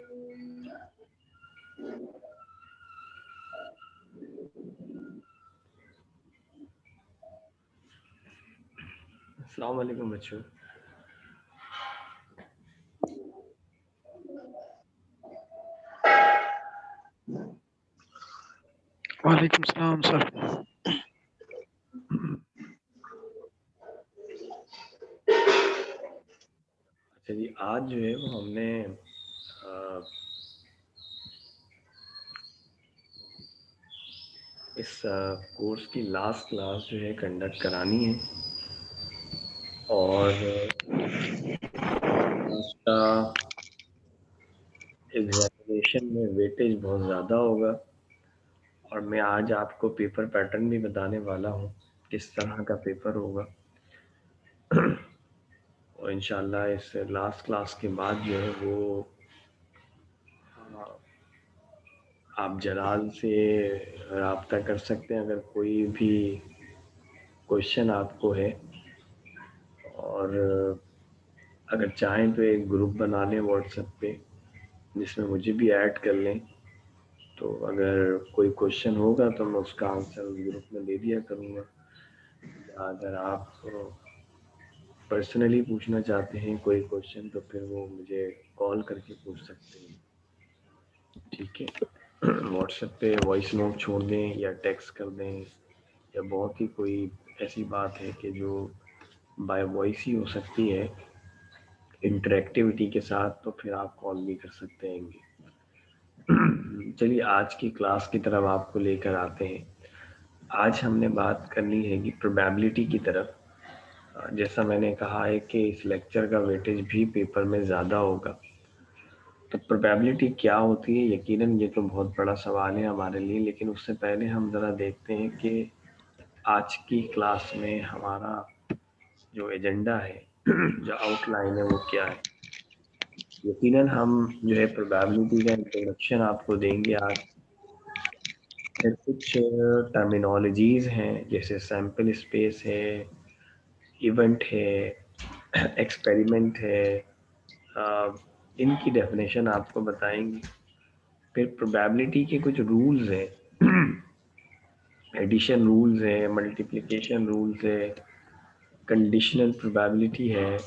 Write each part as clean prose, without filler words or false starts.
अस्सलाम वालेकुम बच्चों। वालेकुम सलाम सर। अच्छा जी, आज जो है वो हमने इस कोर्स की लास्ट क्लास जो है कंडक्ट करानी है और उसका एग्जामिनेशन में वेटेज बहुत ज़्यादा होगा और मैं आज आपको पेपर पैटर्न भी बताने वाला हूँ किस तरह का पेपर होगा। और इंशाल्लाह इस लास्ट क्लास के बाद जो है वो आप जलाल से रब्ता कर सकते हैं अगर कोई भी क्वेश्चन आपको है, और अगर चाहें तो एक ग्रुप बना लें व्हाट्सएप पे जिसमें मुझे भी ऐड कर लें, तो अगर कोई क्वेश्चन होगा तो मैं उसका आंसर उस ग्रुप में दे दिया करूँगा। या अगर आप पर्सनली पूछना चाहते हैं कोई क्वेश्चन तो फिर वो मुझे कॉल करके पूछ सकते हैं, ठीक है। व्हाट्सएप पे वॉइस नोट छोड़ दें या टेक्स्ट कर दें, या बहुत ही कोई ऐसी बात है कि जो बाय वॉइस ही हो सकती है इंटरेक्टिविटी के साथ, तो फिर आप कॉल भी कर सकते हैं। चलिए आज की क्लास की तरफ आपको लेकर आते हैं। आज हमने बात करनी है कि प्रोबेबिलिटी की तरफ। जैसा मैंने कहा है कि इस लेक्चर का वेटेज भी पेपर में ज़्यादा होगा, तो प्रोबेबिलिटी क्या होती है? यकीनन ये तो बहुत बड़ा सवाल है हमारे लिए, लेकिन उससे पहले हम ज़रा देखते हैं कि आज की क्लास में हमारा जो एजेंडा है, जो आउटलाइन है वो क्या है। यकीनन हम जो है प्रोबेबिलिटी का इंट्रोडक्शन आपको देंगे आज। फिर कुछ टर्मिनोलॉजीज़ हैं जैसे सैम्पल स्पेस है, इवेंट है, एक्सपेरिमेंट है, इनकी डेफिनेशन आपको बताएंगे। फिर प्रोबेबिलिटी के कुछ रूल्स हैं, एडिशन रूल्स है, मल्टीप्लिकेशन रूल्स है, कंडीशनल प्रोबेबिलिटी है,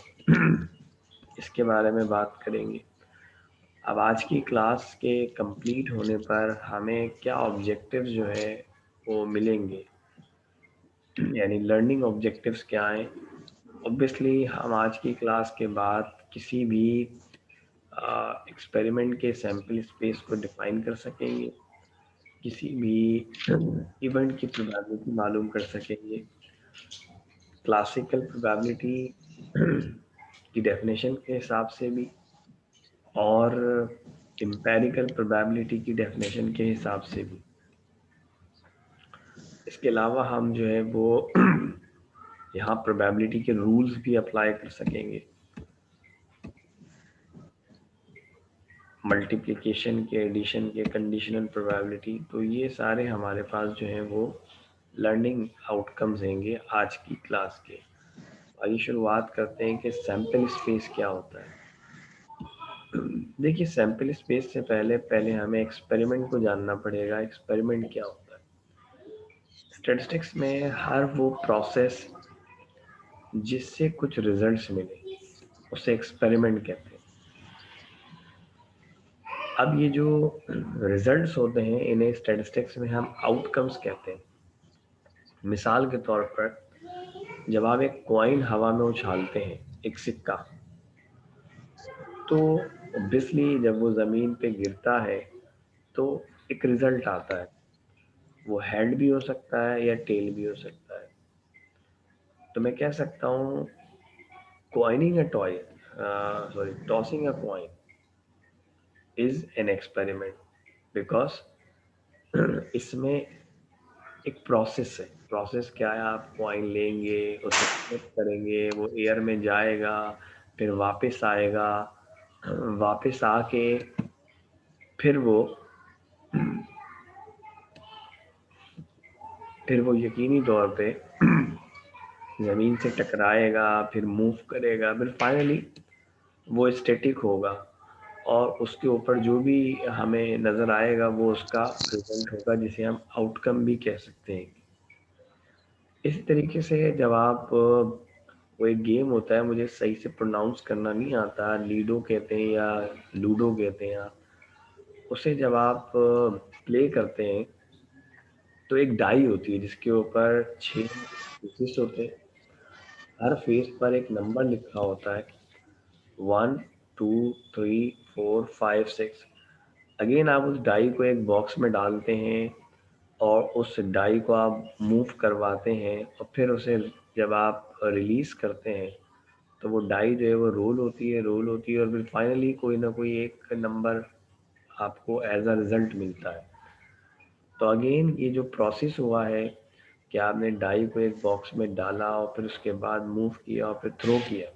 इसके बारे में बात करेंगे। अब आज की क्लास के कंप्लीट होने पर हमें क्या ऑब्जेक्टिव्स जो है वो मिलेंगे, यानी लर्निंग ऑब्जेक्टिव्स क्या हैं। ऑब्वियसली हम आज की क्लास के बाद किसी भी एक्सपेरिमेंट के सैम्पल स्पेस को डिफाइन कर सकेंगे, किसी भी इवेंट की प्रोबेबिलिटी मालूम कर सकेंगे, क्लासिकल प्रोबेबिलिटी की डेफिनेशन के हिसाब से भी, और एम्पेरिकल प्रोबेबिलिटी की डेफिनेशन के हिसाब से भी। इसके अलावा हम जो है वो यहाँ प्रोबेबिलिटी के रूल्स भी अप्लाई कर सकेंगे, मल्टीप्लिकेशन के, एडिशन के, कंडीशनल प्रोबेबिलिटी। तो ये सारे हमारे पास जो हैं वो लर्निंग आउटकम्स होंगे आज की क्लास के। आइए शुरुआत करते हैं कि सैम्पल स्पेस क्या होता है। देखिए, सैम्पल स्पेस से पहले हमें एक्सपेरिमेंट को जानना पड़ेगा। एक्सपेरिमेंट क्या होता है? स्टैटिस्टिक्स में हर वो प्रोसेस जिससे कुछ रिजल्ट्स मिले उसे एक्सपेरिमेंट कहते हैं। अब ये जो रिजल्ट्स होते हैं इन्हें स्टैटिस्टिक्स में हम आउटकम्स कहते हैं। मिसाल के तौर पर जब आप एक कॉइन हवा में उछालते हैं, एक सिक्का, तो ऑब्वियसली जब वो ज़मीन पे गिरता है तो एक रिजल्ट आता है। वो हेड भी हो सकता है या टेल भी हो सकता है। तो मैं कह सकता हूँ coining a toy, sorry, tossing a coin is an experiment, because इसमें एक प्रोसेस है। प्रोसेस क्या है? आप कॉइन लेंगे, उसे फ्लिप करेंगे, वो एयर में जाएगा, फिर वापस आएगा, वापस आके फिर वो यकीनी तौर पे ज़मीन से टकराएगा, फिर मूव करेगा, फिर फाइनली वो स्टैटिक होगा। और उसके ऊपर जो भी हमें नज़र आएगा वो उसका रिजल्ट होगा, जिसे हम आउटकम भी कह सकते हैं। इसी तरीके से जब आप वो एक गेम होता है, मुझे सही से प्रोनाउंस करना नहीं आता, लीडो कहते हैं या लूडो कहते हैं आप, उसे जब आप प्ले करते हैं तो एक डाई होती है जिसके ऊपर 6 पीसेस होते हैं। हर फेस पर एक नंबर लिखा होता है, 1 2 3 4 5 6। अगेन आप उस डाई को एक बॉक्स में डालते हैं और उस डाई को आप मूव करवाते हैं, और फिर उसे जब आप रिलीज करते हैं तो वो डाई जो है वो रोल होती है और फिर फाइनली कोई ना कोई एक नंबर आपको एज अ रिजल्ट मिलता है। तो अगेन ये जो प्रोसेस हुआ है कि आपने डाई को एक बॉक्स में डाला और फिर उसके बाद मूव किया और फिर थ्रो किया,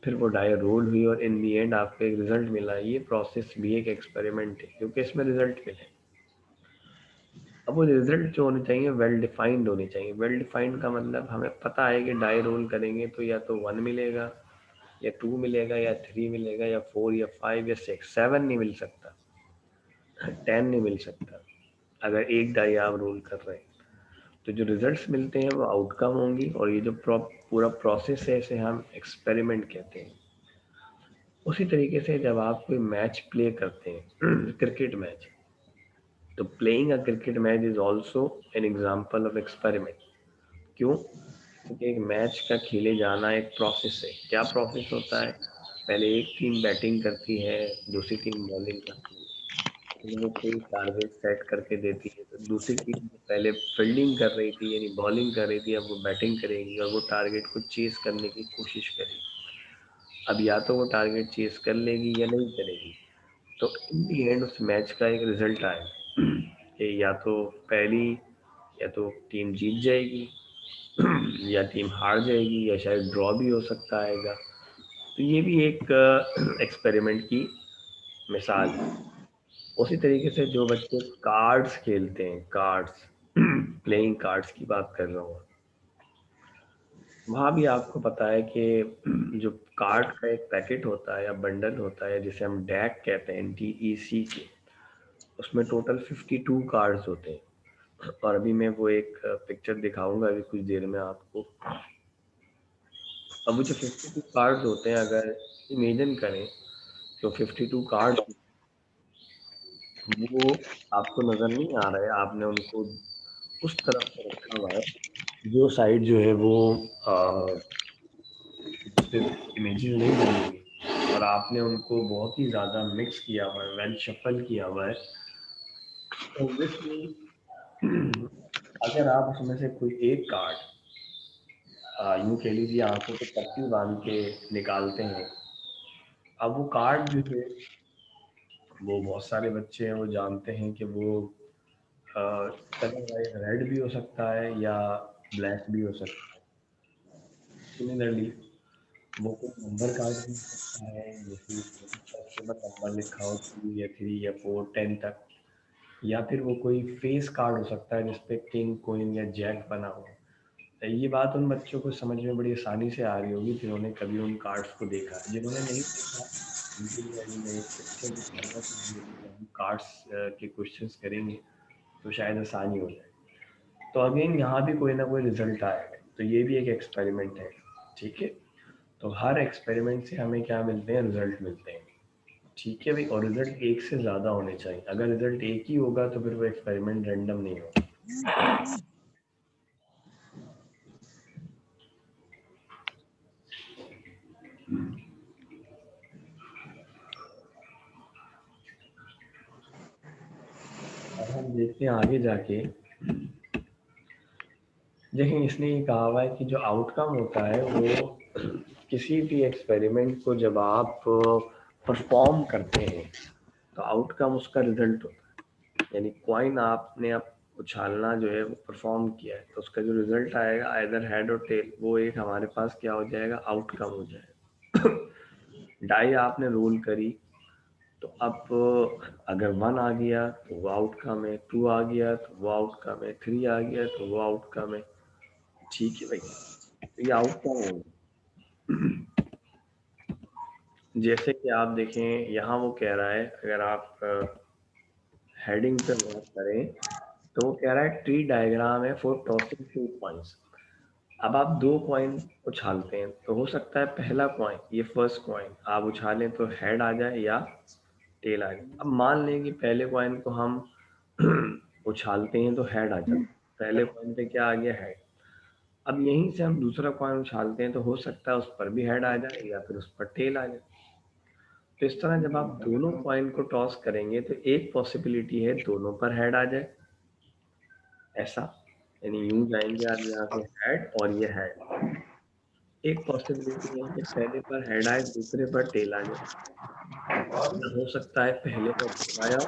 फिर वो डाई रोल हुई और इन दी एंड आपको एक रिजल्ट मिला, ये प्रोसेस भी एक एक्सपेरिमेंट है क्योंकि इसमें रिजल्ट मिले। अब वो रिजल्ट जो होने चाहिए वेल डिफाइंड होने चाहिए। वेल डिफाइंड का मतलब हमें पता है कि डाई रोल करेंगे तो या तो 1 मिलेगा या 2 मिलेगा या 3 मिलेगा या 4 या 5 या 6, 7 नहीं मिल सकता, 10 नहीं मिल सकता अगर एक डाई आप रोल कर रहे हैं। तो जो रिजल्ट्स मिलते हैं वो आउटकम होंगी, और ये जो पूरा प्रोसेस है इसे हम एक्सपेरिमेंट कहते हैं। उसी तरीके से जब आप कोई मैच प्ले करते हैं क्रिकेट मैच, तो playing a cricket match is also an example of experiment. क्यों? क्योंकि एक मैच का खेले जाना एक प्रोसेस है। क्या प्रोसेस होता है? पहले एक टीम बैटिंग करती है, दूसरी टीम बॉलिंग करती है, फिर वो कोई टारगेट सेट करके देती है, तो दूसरी टीम जो पहले फील्डिंग कर रही थी यानी बॉलिंग कर रही थी, अब वो बैटिंग करेगी और वो टारगेट को चेस करने की कोशिश करेगी। अब या तो वो टारगेट चेस कर लेगी या नहीं करेगी, तो इन दी एंड उस मैच का एक रिजल्ट आएगा कि या तो पहली या तो टीम जीत जाएगी या टीम हार जाएगी या शायद ड्रॉ भी हो सकता है। तो ये भी एक एक्सपेरिमेंट की मिसाल है। उसी तरीके से जो बच्चे कार्ड्स खेलते हैं, कार्ड्स प्लेइंग कार्ड्स की बात कर रहा हूँ, वहाँ भी आपको पता है कि जो कार्ड का एक पैकेट होता है या बंडल होता है जिसे हम डैक कहते हैं, DEC, उसमें टोटल 52 कार्ड्स होते हैं। और अभी मैं वो एक पिक्चर दिखाऊंगा अभी कुछ देर में आपको। अब वो जो 52 कार्ड्स होते हैं, अगर इमेजिन करें तो 52 कार्ड्स वो आपको नज़र नहीं आ रहा है, आपने उनको उस तरफ से रखा हुआ है जो साइड जो है वो जिसपे इमेजेस नहीं बनेंगी, और आपने उनको बहुत ही ज़्यादा मिक्स किया हुआ है, वेल शफल किया हुआ है। ऑब्वियसली अगर आप उसमें से कोई एक कार्ड यूँ कह लीजिए आंखों पे पट्टी बांध के निकालते हैं, अब वो कार्ड जो है वो बहुत सारे बच्चे हैं वो जानते हैं कि वो कलर वाइज रेड भी हो सकता है या ब्लैक भी हो सकता है। सिमिलरली वो कोई नंबर कार्ड भी हो सकता है, जैसे कस्टमर नंबर लिखा हो 2 या 3 या 4 10 तक, या फिर वो कोई फेस कार्ड हो सकता है जिसपे किंग क्वीन या जैक बना हो। तो ये बात उन बच्चों को समझ में बड़ी आसानी से आ रही होगी जिन्होंने कभी उन कार्ड्स को देखा है। जिन्होंने नहीं देखा उनके लिए अभी मैं एक पिक्चर दिखाऊंगा, तो जब हम कार्ड्स के क्वेश्चंस करेंगे तो शायद आसानी हो जाए। तो अगेन यहाँ भी कोई ना कोई रिजल्ट आएगा, तो ये भी एक एक्सपेरिमेंट है। ठीक है, तो हर एक्सपेरिमेंट से हमें क्या मिलते हैं? रिजल्ट मिलते हैं। ठीक है भाई, और रिजल्ट एक से ज़्यादा होने चाहिए। अगर रिजल्ट एक ही होगा तो फिर वो एक्सपेरिमेंट रैंडम नहीं होगा। अब हम देखते हैं आगे जाके, देखिए इसने ये कहा हुआ है कि जो आउटकम होता है वो किसी भी एक्सपेरिमेंट को जब आप परफॉर्म करते हैं तो आउटकम उसका रिजल्ट होता है। यानी कॉइन आपने अब उछालना जो है वो परफॉर्म किया है तो उसका जो रिजल्ट आएगा आइदर हेड और टेल, वो एक हमारे पास क्या हो जाएगा? आउटकम हो जाएगा। डाई आपने रोल करी, तो अब अगर 1 आ गया तो वो आउटकम है, 2 आ गया तो वो आउटकम है, 3 आ गया तो वो आउटकम है। ठीक है भाई, तो ये आउटकम होगा। जैसे कि आप देखें यहाँ वो कह रहा है, अगर आप हेडिंग पे बात करें तो वो कह रहा है ट्री डायग्राम है फॉर टॉसिंग 2 कॉइन्स। अब आप 2 कॉइन उछालते हैं तो हो सकता है पहला कॉइन, ये फर्स्ट कॉइन आप उछालें तो हेड आ जाए या टेल आ जाए। अब मान लें कि पहले कॉइन को हम उछालते हैं तो हेड आ जाता है, पहले कॉइन पे क्या आ गया, हेड। अब यहीं से हम दूसरा कॉइन उछालते हैं तो हो सकता है उस पर भी हेड आ जाए या फिर उस पर टेल आ जाए। तो इस तरह जब आप दोनों कॉइन को टॉस करेंगे तो एक पॉसिबिलिटी है दोनों पर हेड आ जाए, ऐसा, यानी यूं जाएंगे आप यहाँ से हेड और ये हेड। एक पॉसिबिलिटी है कि पहले पर हेड आए दूसरे पर टेल आ जाए, या हो सकता है पहले पर टेल आया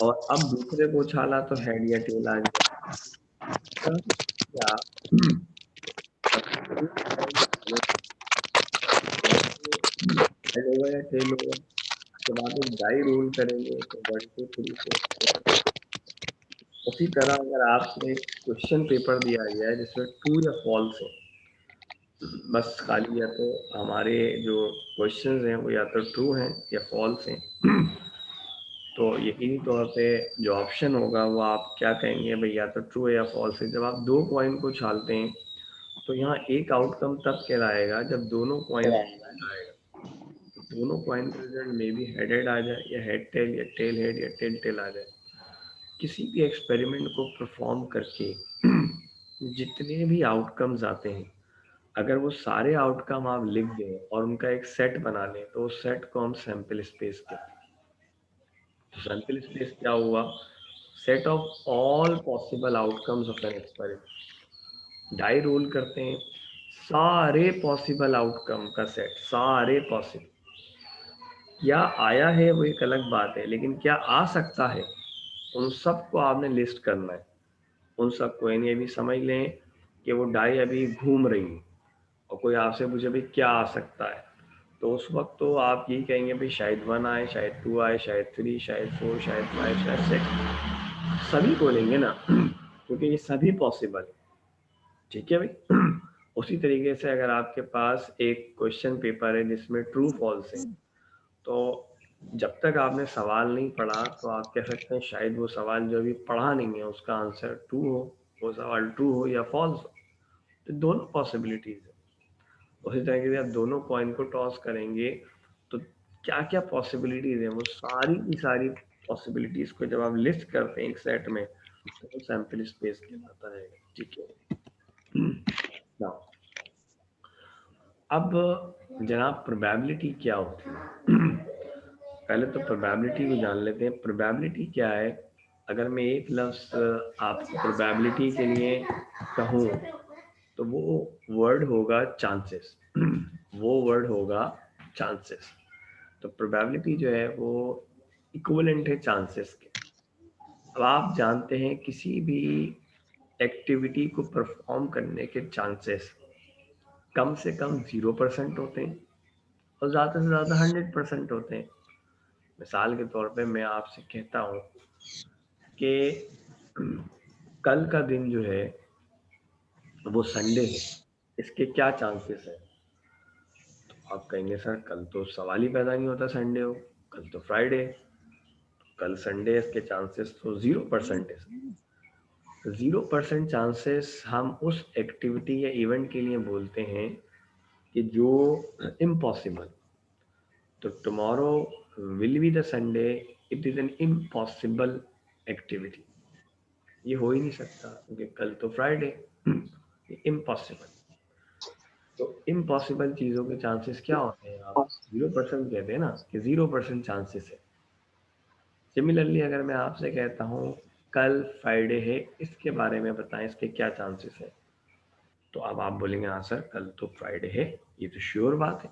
और अब दूसरे को उछाला तो हेड या टेल आ गया। तो क्या अब two coin उछाले या तो हेड होगा या टेल होगा। जब आप एक डाई रोल करेंगे तो 1 2 3 4 5। उसी तरह अगर आपसे एक क्वेश्चन पेपर दिया गया है जिसमें ट्रू या फॉल्स है, बस खाली या तो हमारे जो क्वेश्चंस हैं वो या तो ट्रू हैं या फॉल्स हैं, तो यकीनी तौर पे जो ऑप्शन होगा वो आप क्या कहेंगे भाई, या तो ट्रू है या फॉल्स है। जब आप दो कॉइन को उछालते हैं तो यहाँ एक आउटकम तब कहलाएगा जब दोनों कॉइन आएगा, तो दोनों कॉइन का result may be head head आ जाए या हेड टेल या टेल हेड या टेल टेल आ जाए। किसी भी एक्सपेरिमेंट को परफॉर्म करके जितने भी आउटकम्स आते हैं, अगर वो सारे आउटकम आप लिख दें और उनका एक सेट बना लें तो उस सेट को हम सैंपल स्पेस कहते हैं। तो सैंपल स्पेस क्या हुआ, set of all possible outcomes of an experiment. Die roll करते हैं, सारे पॉसिबल आउटकम का सेट, सारे पॉसिबल। क्या आया है वो एक अलग बात है, लेकिन क्या आ सकता है उन सबको आपने लिस्ट करना है। उन सबको, यानी अभी समझ लें कि वो डाई अभी घूम रही है और कोई आपसे पूछे भाई क्या आ सकता है, तो उस वक्त तो आप यही कहेंगे भाई शायद 1 आए, शायद 2 आए, शायद 3, शायद 4, शायद 5, शायद 6, सभी बोलेंगे ना क्योंकि ये सभी पॉसिबल है। ठीक है भाई। उसी तरीके से अगर आपके पास एक क्वेश्चन पेपर है जिसमें ट्रू फॉल्स है, तो जब तक आपने सवाल नहीं पढ़ा तो आप कह सकते हैं शायद वो सवाल जो अभी पढ़ा नहीं है उसका आंसर ट्रू हो, वो सवाल ट्रू हो या फॉल्स हो। तो दोनों पॉसिबिलिटीज है। उसी तरीके से आप दोनों कॉइन को टॉस करेंगे तो क्या क्या पॉसिबिलिटीज है, वो सारी की सारी पॉसिबिलिटीज को जब आप लिस्ट करते हैं एक सेट में तो वो सैंपल स्पेस कहलाता है। ठीक है। Now, अब जनाब प्रोबेबिलिटी क्या होती है। पहले तो प्रोबेबिलिटी को जान लेते हैं। प्रोबेबिलिटी क्या है, अगर मैं एक लफ्ज़ आपको प्रोबेबिलिटी के लिए कहूँ तो वो वर्ड होगा चांसेस। वो वर्ड होगा चांसेस। तो प्रोबेबिलिटी जो है वो इक्विवेलेंट है चांसेस के। अब आप जानते हैं किसी भी एक्टिविटी को परफॉर्म करने के चांसेस कम से कम 0% होते हैं और ज़्यादा से ज़्यादा 100% होते हैं। मिसाल के तौर पे मैं आपसे कहता हूँ कि कल का दिन जो है वो संडे है, इसके क्या चांसेस है। तो आप कहेंगे सर कल तो सवाल ही पैदा नहीं होता संडे हो, कल तो फ्राइडे है, कल संडे, इसके चांसेस तो 0% है। 0% चांसेस हम उस एक्टिविटी या इवेंट के लिए बोलते हैं कि जो इम्पॉसिबल। तो tomorrow will be the Sunday, it is an impossible activity. ये हो ही नहीं सकता क्योंकि कल तो फ्राइडे। ये इम्पॉसिबल। तो इम्पॉसिबल चीज़ों के चांसेस क्या होते हैं, आप 0% कहते हैं ना कि 0% चांसेस है। सिमिलरली अगर मैं आपसे कहता हूँ कल फ्राइडे है, इसके बारे में बताएं इसके क्या चांसेस है, तो अब आप बोलेंगे हाँ सर कल तो फ्राइडे है, ये तो श्योर बात है।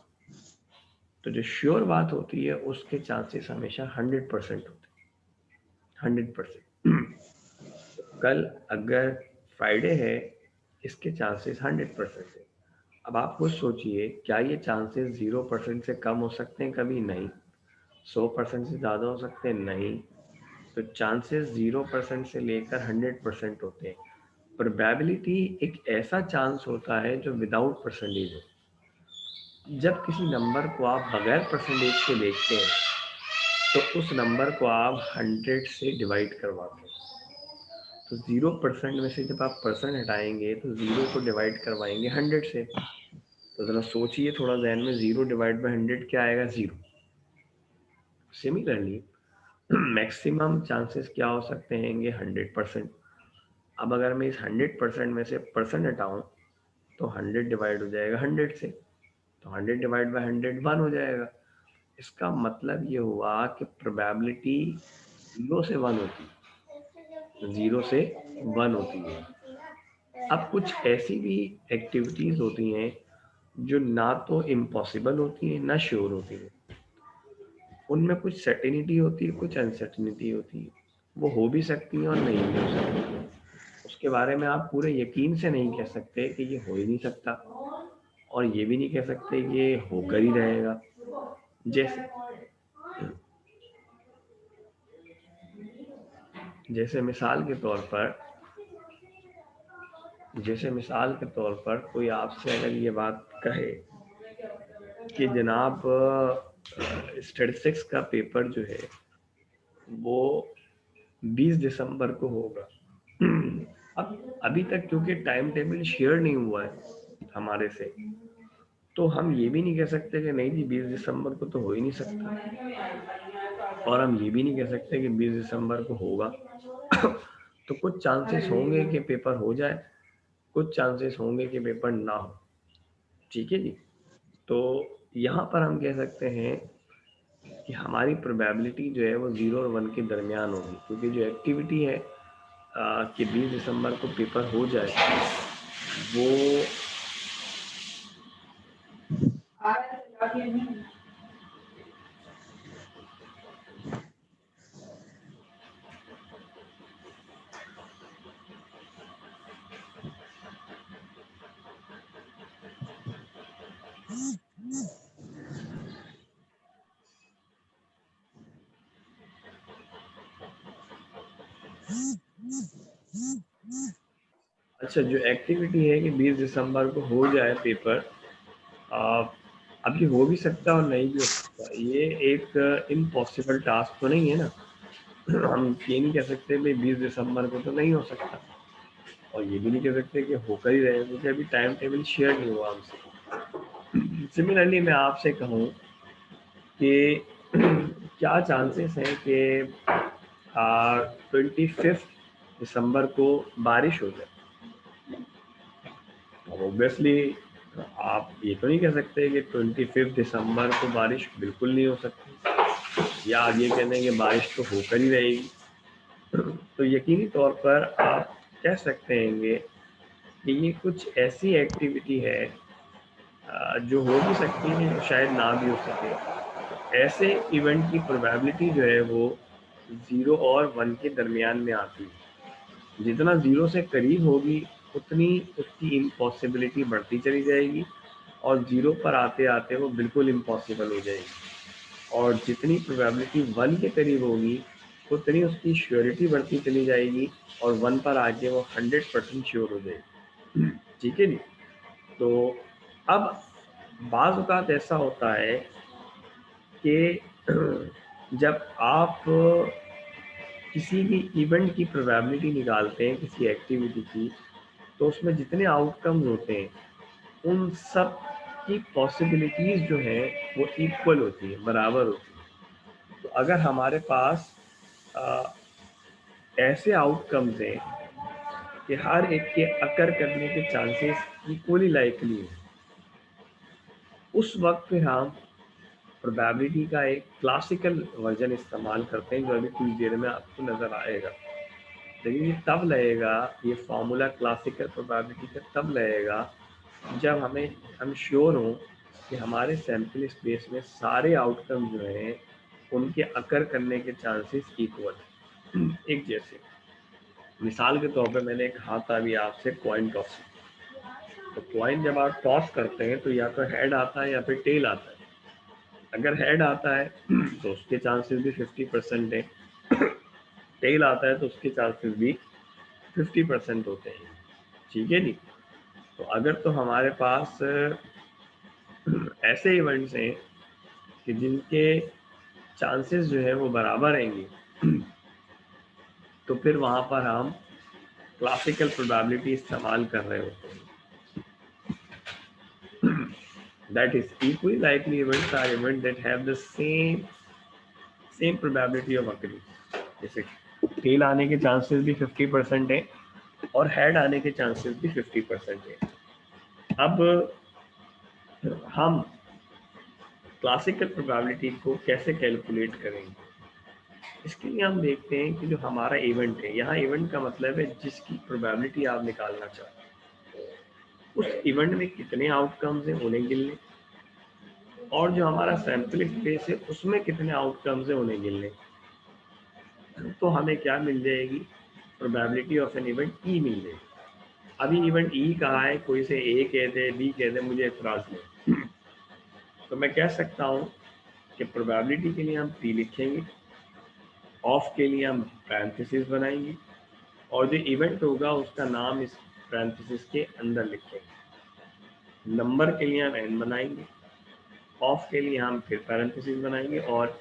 तो जो श्योर बात होती है उसके चांसेस हमेशा 100% होते हैं। 100%। कल अगर फ्राइडे है, इसके चांसेस 100% है। अब आप खुद सोचिए, क्या ये चांसेस 0% से कम हो सकते हैं? कभी नहीं। 100% से ज़्यादा हो सकते हैं? नहीं। तो चांसेस 0% से लेकर 100% होते हैं। प्रोबेबिलिटी एक ऐसा चांस होता है जो विदाउट परसेंटेज है। जब किसी नंबर को आप बगैर परसेंटेज के देखते हैं तो उस नंबर को आप 100 से डिवाइड करवाते हैं। तो 0% में से जब आप परसेंट हटाएंगे तो 0 को डिवाइड करवाएंगे 100 से। तो ज़रा सोचिए थोड़ा जहन में, 0 डिवाइड बाई 100 क्या आएगा? 0। सिमिलरली मैक्सिमम चांसेस क्या हो सकते हैं? 100%। अब अगर मैं इस 100% में से परसेंट हटाऊं तो 100 डिवाइड हो जाएगा 100 से, तो 100 डिवाइड बाई 100 1 हो जाएगा। इसका मतलब ये हुआ कि प्रोबेबिलिटी 0 से 1 होती है, 0 से 1 होती है। अब कुछ ऐसी भी एक्टिविटीज़ होती हैं जो ना तो इम्पॉसिबल होती हैं ना श्योर होती हैं। उनमें कुछ सर्टेनिटी होती है, कुछ अनसर्टेनिटी होती है। वो हो भी सकती हैं और नहीं भी हो सकती हैं। उसके बारे में आप पूरे यकीन से नहीं कह सकते कि ये हो ही नहीं सकता, और ये भी नहीं कह सकते कि ये होकर ही रहेगा। जैसे जैसे मिसाल के तौर पर कोई आपसे अगर ये बात कहे कि जनाब स्टैटिस्टिक्स का पेपर जो है वो 20 दिसंबर को होगा। अब अभी तक क्योंकि टाइम टेबल शेयर नहीं हुआ है हमारे से, तो हम ये भी नहीं कह सकते कि नहीं जी 20 दिसंबर को तो हो ही नहीं सकता, और हम ये भी नहीं कह सकते कि 20 दिसंबर को होगा। तो कुछ चांसेस होंगे कि पेपर हो जाए, कुछ चांसेस होंगे कि पेपर ना हो। ठीक है जी। तो यहाँ पर हम कह सकते हैं कि हमारी प्रोबेबिलिटी जो है वो 0 और 1 के दरमियान होगी, क्योंकि जो एक्टिविटी है कि 20 दिसंबर को पेपर हो जाए वो अच्छा, जो एक्टिविटी है कि 20 दिसंबर को हो जाए पेपर, आ, अब ये हो भी सकता है और नहीं भी हो सकता। ये एक इम्पॉसिबल टास्क तो नहीं है ना। हम ये नहीं कह सकते भाई 20 दिसंबर को तो नहीं हो सकता, और ये भी नहीं कह सकते कि होकर ही रहेगा, क्योंकि अभी टाइम टेबल शेयर नहीं हुआ हमसे। सिमिलरली मैं आपसे कहूँ कि क्या चांसेस हैं कि 25 दिसंबर को बारिश हो जाए? अब ऑब्वियसली आप ये तो नहीं कह सकते कि 25 दिसंबर को बारिश बिल्कुल नहीं हो सकती, या आप ये कहते हैं कि बारिश तो होकर ही रहेगी। तो यकीनी तौर पर आप कह सकते हैं कि ये कुछ ऐसी एक्टिविटी है जो हो भी सकती है, शायद ना भी हो सके। ऐसे इवेंट की प्रोबेबिलिटी जो है वो 0 और 1 के दरमियान में आती है। जितना 0 से करीब होगी उतनी उसकी इम्पॉसिबिलिटी बढ़ती चली जाएगी, और 0 पर आते आते वो बिल्कुल इम्पॉसिबल हो जाएगी। और जितनी प्रोबेबिलिटी 1 के करीब होगी उतनी उसकी श्योरिटी बढ़ती चली जाएगी, और 1 पर आके वो 100% श्योर हो जाएगी। ठीक है जी। तो अब बाज़ औक़ात ऐसा होता है कि जब आप किसी भी इवेंट की प्रोबेबिलिटी निकालते हैं, किसी एक्टिविटी की, तो उसमें जितने आउटकम्स होते हैं उन सब की पॉसिबिलिटीज़ जो हैं वो इक्वल होती हैं, बराबर होती हैं। तो अगर हमारे पास अ, ऐसे आउटकम्स हैं कि हर एक के अकर करने के चांसेस इक्वली लाइकली हैं, उस वक्त पे हम प्रोबेबिलिटी का एक क्लासिकल वर्जन इस्तेमाल करते हैं, जो अभी कुछ देर में आपको नज़र आएगा। लेकिन ये तब लगेगा, ये फार्मूला क्लासिकल प्रोबेबिलिटी का तब लगेगा जब हम श्योर हों कि हमारे सैंपल स्पेस में सारे आउटकम जो हैं उनके अकर करने के चांसेस इक्वल हैं, एक जैसे। मिसाल के तौर पे मैंने कहा था अभी आपसे कॉइन टॉस। तो कॉइन जब आप टॉस करते हैं तो या तो हेड आता है या फिर टेल आता है। अगर हेड आता है तो उसके चांसेस भी 50% है, टेल आता है तो उसके चांसेस भी 50% होते हैं। ठीक है जी। तो अगर तो हमारे पास ऐसे इवेंट्स हैं कि जिनके चांसेस जो है वो बराबर रहेंगे, तो फिर वहां पर हम क्लासिकल प्रोबेबिलिटी इस्तेमाल कर रहे होते हैं। That is, equally likely events are events that have the same probability of occurring. जैसे टेल आने के चांसेस भी 50% है और हेड आने के चांसेस भी 50% है। अब हम क्लासिकल प्रोबेबिलिटी को कैसे कैलकुलेट करेंगे? इसके लिए हम देखते हैं कि जो हमारा इवेंट है, यहाँ इवेंट का मतलब है जिसकी प्रोबेबिलिटी आप निकालना चाहते हैं, उस इवेंट में कितने आउटकम्स हैं उन्हें गिन लें, और जो हमारा सैंपल स्पेस है उसमें कितने आउटकम्स हैं उन्हें गिन लें, तो हमें क्या मिल जाएगी? Probability of an event E मिल जाएगी। अभी इवेंट ई कहा है, कोई से ए कह दे, बी कह दे, मुझे एतराज नहीं। तो मैं कह सकता हूँ कि प्रोबेबिलिटी के लिए हम पी लिखेंगे, ऑफ के लिए हम पैरेंथेसिस बनाएंगे, और जो इवेंट होगा उसका नाम इस पैरेंथेसिस के अंदर लिखेंगे। नंबर के लिए हम एन बनाएंगे, ऑफ के लिए हम फिर पैरेंथेसिस बनाएंगे, और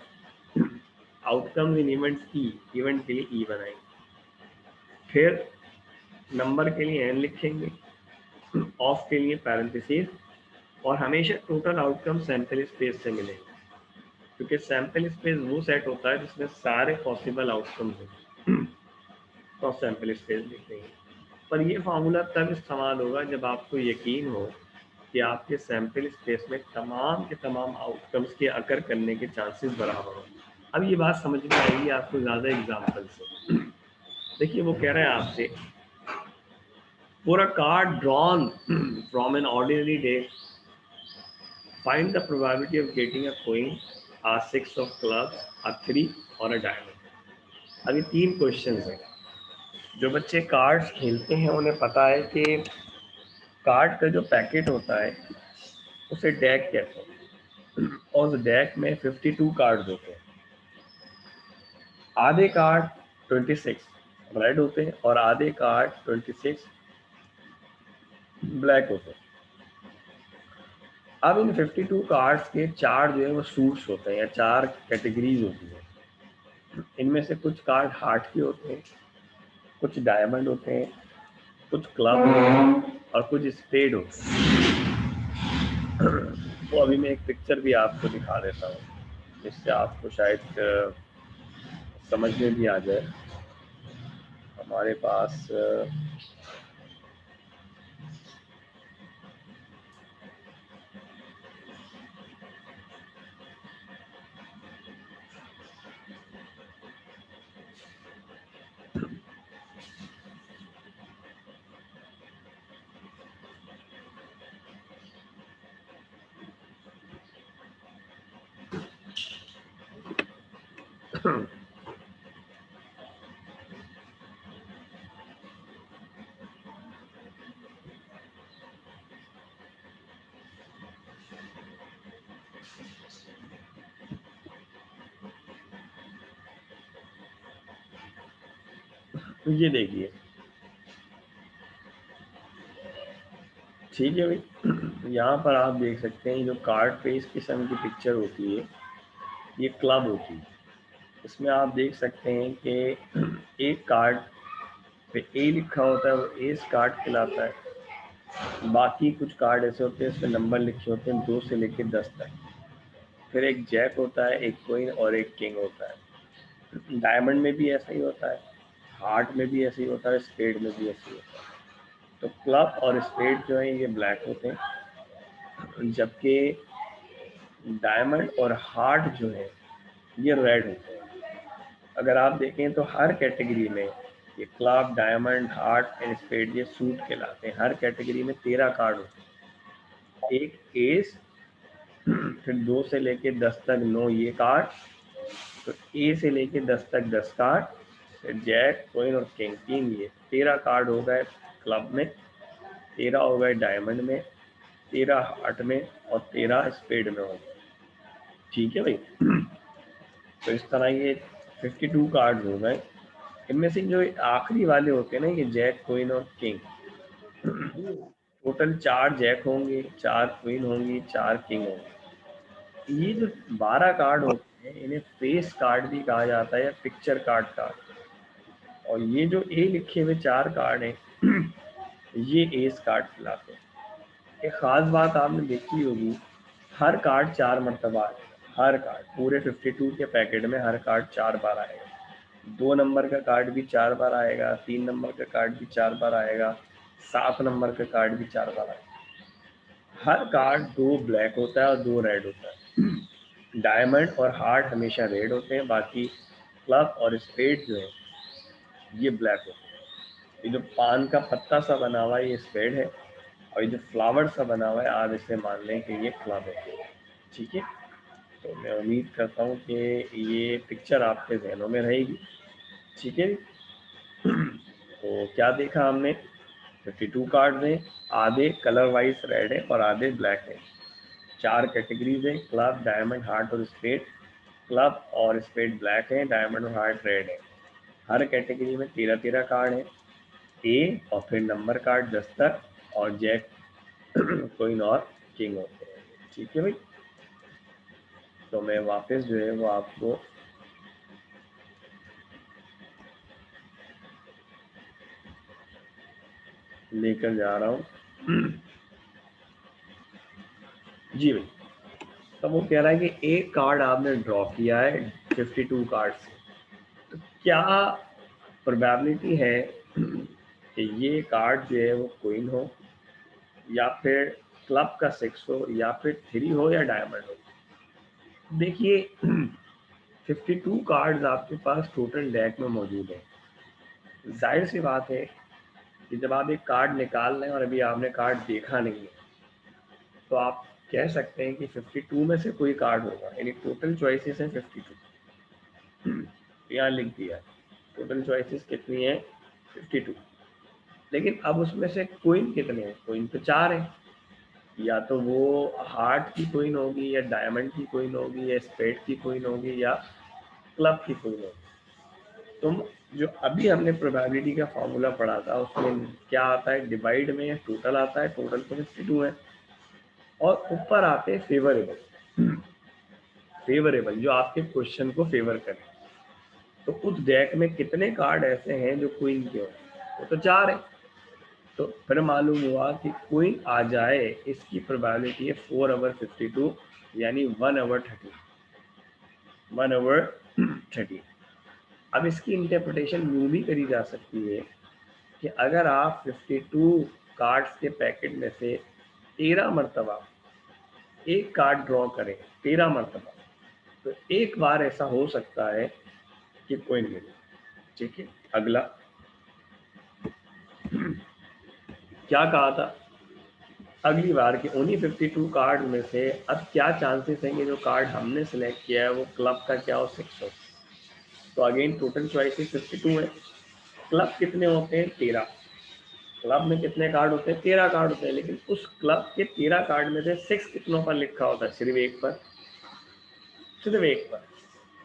outcomes in event E, event के लिए ई बनाएंगे। फिर नंबर के लिए एन लिखेंगे, ऑफ के लिए पैरेंथेसिस, और हमेशा टोटल आउटकम सैंपल स्पेस से मिलेंगे, क्योंकि सैंपल स्पेस वो सेट होता है जिसमें सारे पॉसिबल आउटकम्स हैं, तो सैंपल स्पेस लिख देंगे। पर ये फार्मूला तब इस्तेमाल होगा जब आपको यकीन हो कि आपके सैंपल स्पेस में तमाम के तमाम आउटकम्स के अकर करने के चांसेस बराबर हों। अब ये बात समझ में आएगी आपको ज़्यादा एग्जाम्पल से। देखिए, वो कह रहे हैं आपसे, for a card drawn from an ordinary day, find the probability of getting a coin, a six of clubs, a three और a diamond। अभी 3 क्वेश्चंस हैं। जो बच्चे कार्ड्स खेलते हैं उन्हें पता है कि कार्ड का जो पैकेट होता है उसे डेक कहते हैं, और उस डेक में 52 कार्ड्स होते हैं। आधे कार्ड 26 रेड होते हैं और आधे कार्ड 26 ब्लैक होते हैं। अब इन 52 कार्ड्स के 4 जो है वो सूट्स होते हैं, या 4 कैटेगरीज होती है। इनमें से कुछ कार्ड हार्ट के होते हैं, कुछ डायमंड होते हैं, कुछ क्लब होते हैं, और कुछ स्पेड होते हैं। तो अभी मैं एक पिक्चर भी आपको दिखा देता हूँ, जिससे आपको शायद समझ में भी आ जाए। हमारे पास ये देखिए, ठीक है भाई। यहाँ पर आप देख सकते हैं जो कार्ड पे इस किस्म की पिक्चर होती है, ये क्लब होती है। इसमें आप देख सकते हैं कि एक कार्ड पे ए लिखा होता है, वो एस कार्ड कहलाता है। बाकी कुछ कार्ड ऐसे होते हैं इसमें नंबर लिखे होते हैं 2 से लेकर 10 तक। फिर एक जैक होता है, एक क्वीन और एक किंग होता है। डायमंड में भी ऐसा ही होता है, हार्ट में भी ऐसे ही होता है, स्पेड में भी ऐसे ही होता है। तो क्लब और स्पेड जो है ये ब्लैक होते हैं, जबकि डायमंड और हार्ट जो है ये रेड होते हैं। अगर आप देखें तो हर कैटेगरी में ये club, diamond, heart and spade ये सूट कहलाते हैं। हर कैटेगरी में 13 कार्ड होते हैं। एक एस, फिर 2 से लेके 10 तक 9 ये कार्ड, तो ए से लेके 10 तक 10 कार्ड, फिर जैक, क्वीन और किंग 3, ये 13 कार्ड हो गए क्लब में, 13 हो गए डायमंड में, 13 हार्ट में, और 13 स्पेड में हो गए। ठीक है भाई। तो इस तरह ये 52 कार्ड हो गए। इनमें से जो आखिरी वाले होते हैं ना, ये जैक, क्वीन और किंग, टोटल 4 जैक होंगे, 4 क्वीन होंगी, 4 किंग होंगे। ये जो 12 कार्ड होते हैं इन्हें फेस कार्ड भी कहा जाता है या पिक्चर कार्ड। और ये जो ए लिखे हुए 4 कार्ड हैं ये एस कार्ड कहलाते हैं। एक खास बात आपने देखी होगी, हर कार्ड 4 मरतबा आएगा। हर कार्ड पूरे 52 के पैकेट में हर कार्ड 4 बार आएगा। 2 नंबर का कार्ड भी 4 बार आएगा, 3 नंबर का कार्ड भी 4 बार आएगा, 7 नंबर का कार्ड भी 4 बार आएगा। हर कार्ड 2 ब्लैक होता है और 2 रेड होता है। डायमंड और हार्ट हमेशा रेड होते हैं, बाकी क्लब और स्पेड जो है ये ब्लैक होते हैं। ये जो पान का पत्ता सा बना हुआ है ये स्पेड है, और ये जो फ्लावर सा बना हुआ है आप इसे मान लें कि ये क्लब है। ठीक है, तो मैं उम्मीद करता हूँ कि ये पिक्चर आपके जहनों में रहेगी। ठीक है, तो क्या देखा हमने, 52 कार्ड हैं, आधे कलर वाइज रेड है और आधे ब्लैक है। 4 कैटेगरीज हैं, क्लब, डायमंड, हार्ट और स्पेड। क्लब और स्पेड ब्लैक है, डायमंड और हार्ट रेड है। हर कैटेगरी में 13-13 कार्ड है, ए और फिर नंबर कार्ड 10 तक, और जैक कोइन और किंग होते हैं। ठीक है भाई, तो मैं वापस जो है वो आपको लेकर जा रहा हूँ। जी भाई, तो वो कह रहा है कि एक कार्ड आपने ड्रॉ किया है 52 कार्ड से, तो क्या प्रोबेबिलिटी है कि ये कार्ड जो है वो क्वीन हो, या फिर क्लब का 6 हो, या फिर 3 हो, या डायमंड हो। देखिए 52 कार्ड्स आपके पास टोटल डेक में मौजूद है। जाहिर सी बात है कि जब आप एक कार्ड निकाल रहे हैं और अभी आपने कार्ड देखा नहीं है, तो आप कह सकते हैं कि 52 में से कोई कार्ड होगा, यानी टोटल चॉइसेस हैं 52। यहाँ लिख दिया टोटल चॉइसेस कितनी है, 52। लेकिन अब उसमें से क्वीन कितने हैं, क्वीन तो 4 है। या तो वो हार्ट की क्वीन होगी, या डायमंड की क्वीन होगी, या स्पेड की क्वीन होगी, या क्लब की क्वीन होगी। तुम जो अभी हमने प्रोबेबिलिटी का फॉर्मूला पढ़ा था उसमें क्या आता है, डिवाइड में टोटल आता है, टोटल तो 52 है, और ऊपर आते हैं फेवरेबल। फेवरेबल जो आपके क्वेश्चन को फेवर करें। तो उस डेक में कितने कार्ड ऐसे हैं जो क्वीन के हो, वो तो 4 है। तो फिर मालूम हुआ कि क्वीन आ जाए इसकी प्रोबेबिलिटी है 4/52, यानी 1/30। 1/30। अब इसकी इंटरप्रिटेशन यूँ भी करी जा सकती है कि अगर आप 52 कार्ड्स के पैकेट में से 13 मरतबा एक कार्ड ड्रॉ करें, 13 मरतबा, तो एक बार ऐसा हो सकता है कि कोई नहीं मिले। ठीक है, अगला क्या कहा था, अगली बार कि उन्हीं 52 कार्ड में से अब क्या चांसेस हैं कि जो कार्ड हमने सेलेक्ट किया है वो क्लब का क्या हो, 6 हो। तो अगेन टोटल चॉइसेस 52 है। क्लब कितने होते हैं, 13। क्लब में कितने कार्ड होते हैं, 13 कार्ड होते हैं, लेकिन उस क्लब के 13 कार्ड में से 6 कितनों पर लिखा होता है, सिर्फ एक पर, सिर्फ एक पर।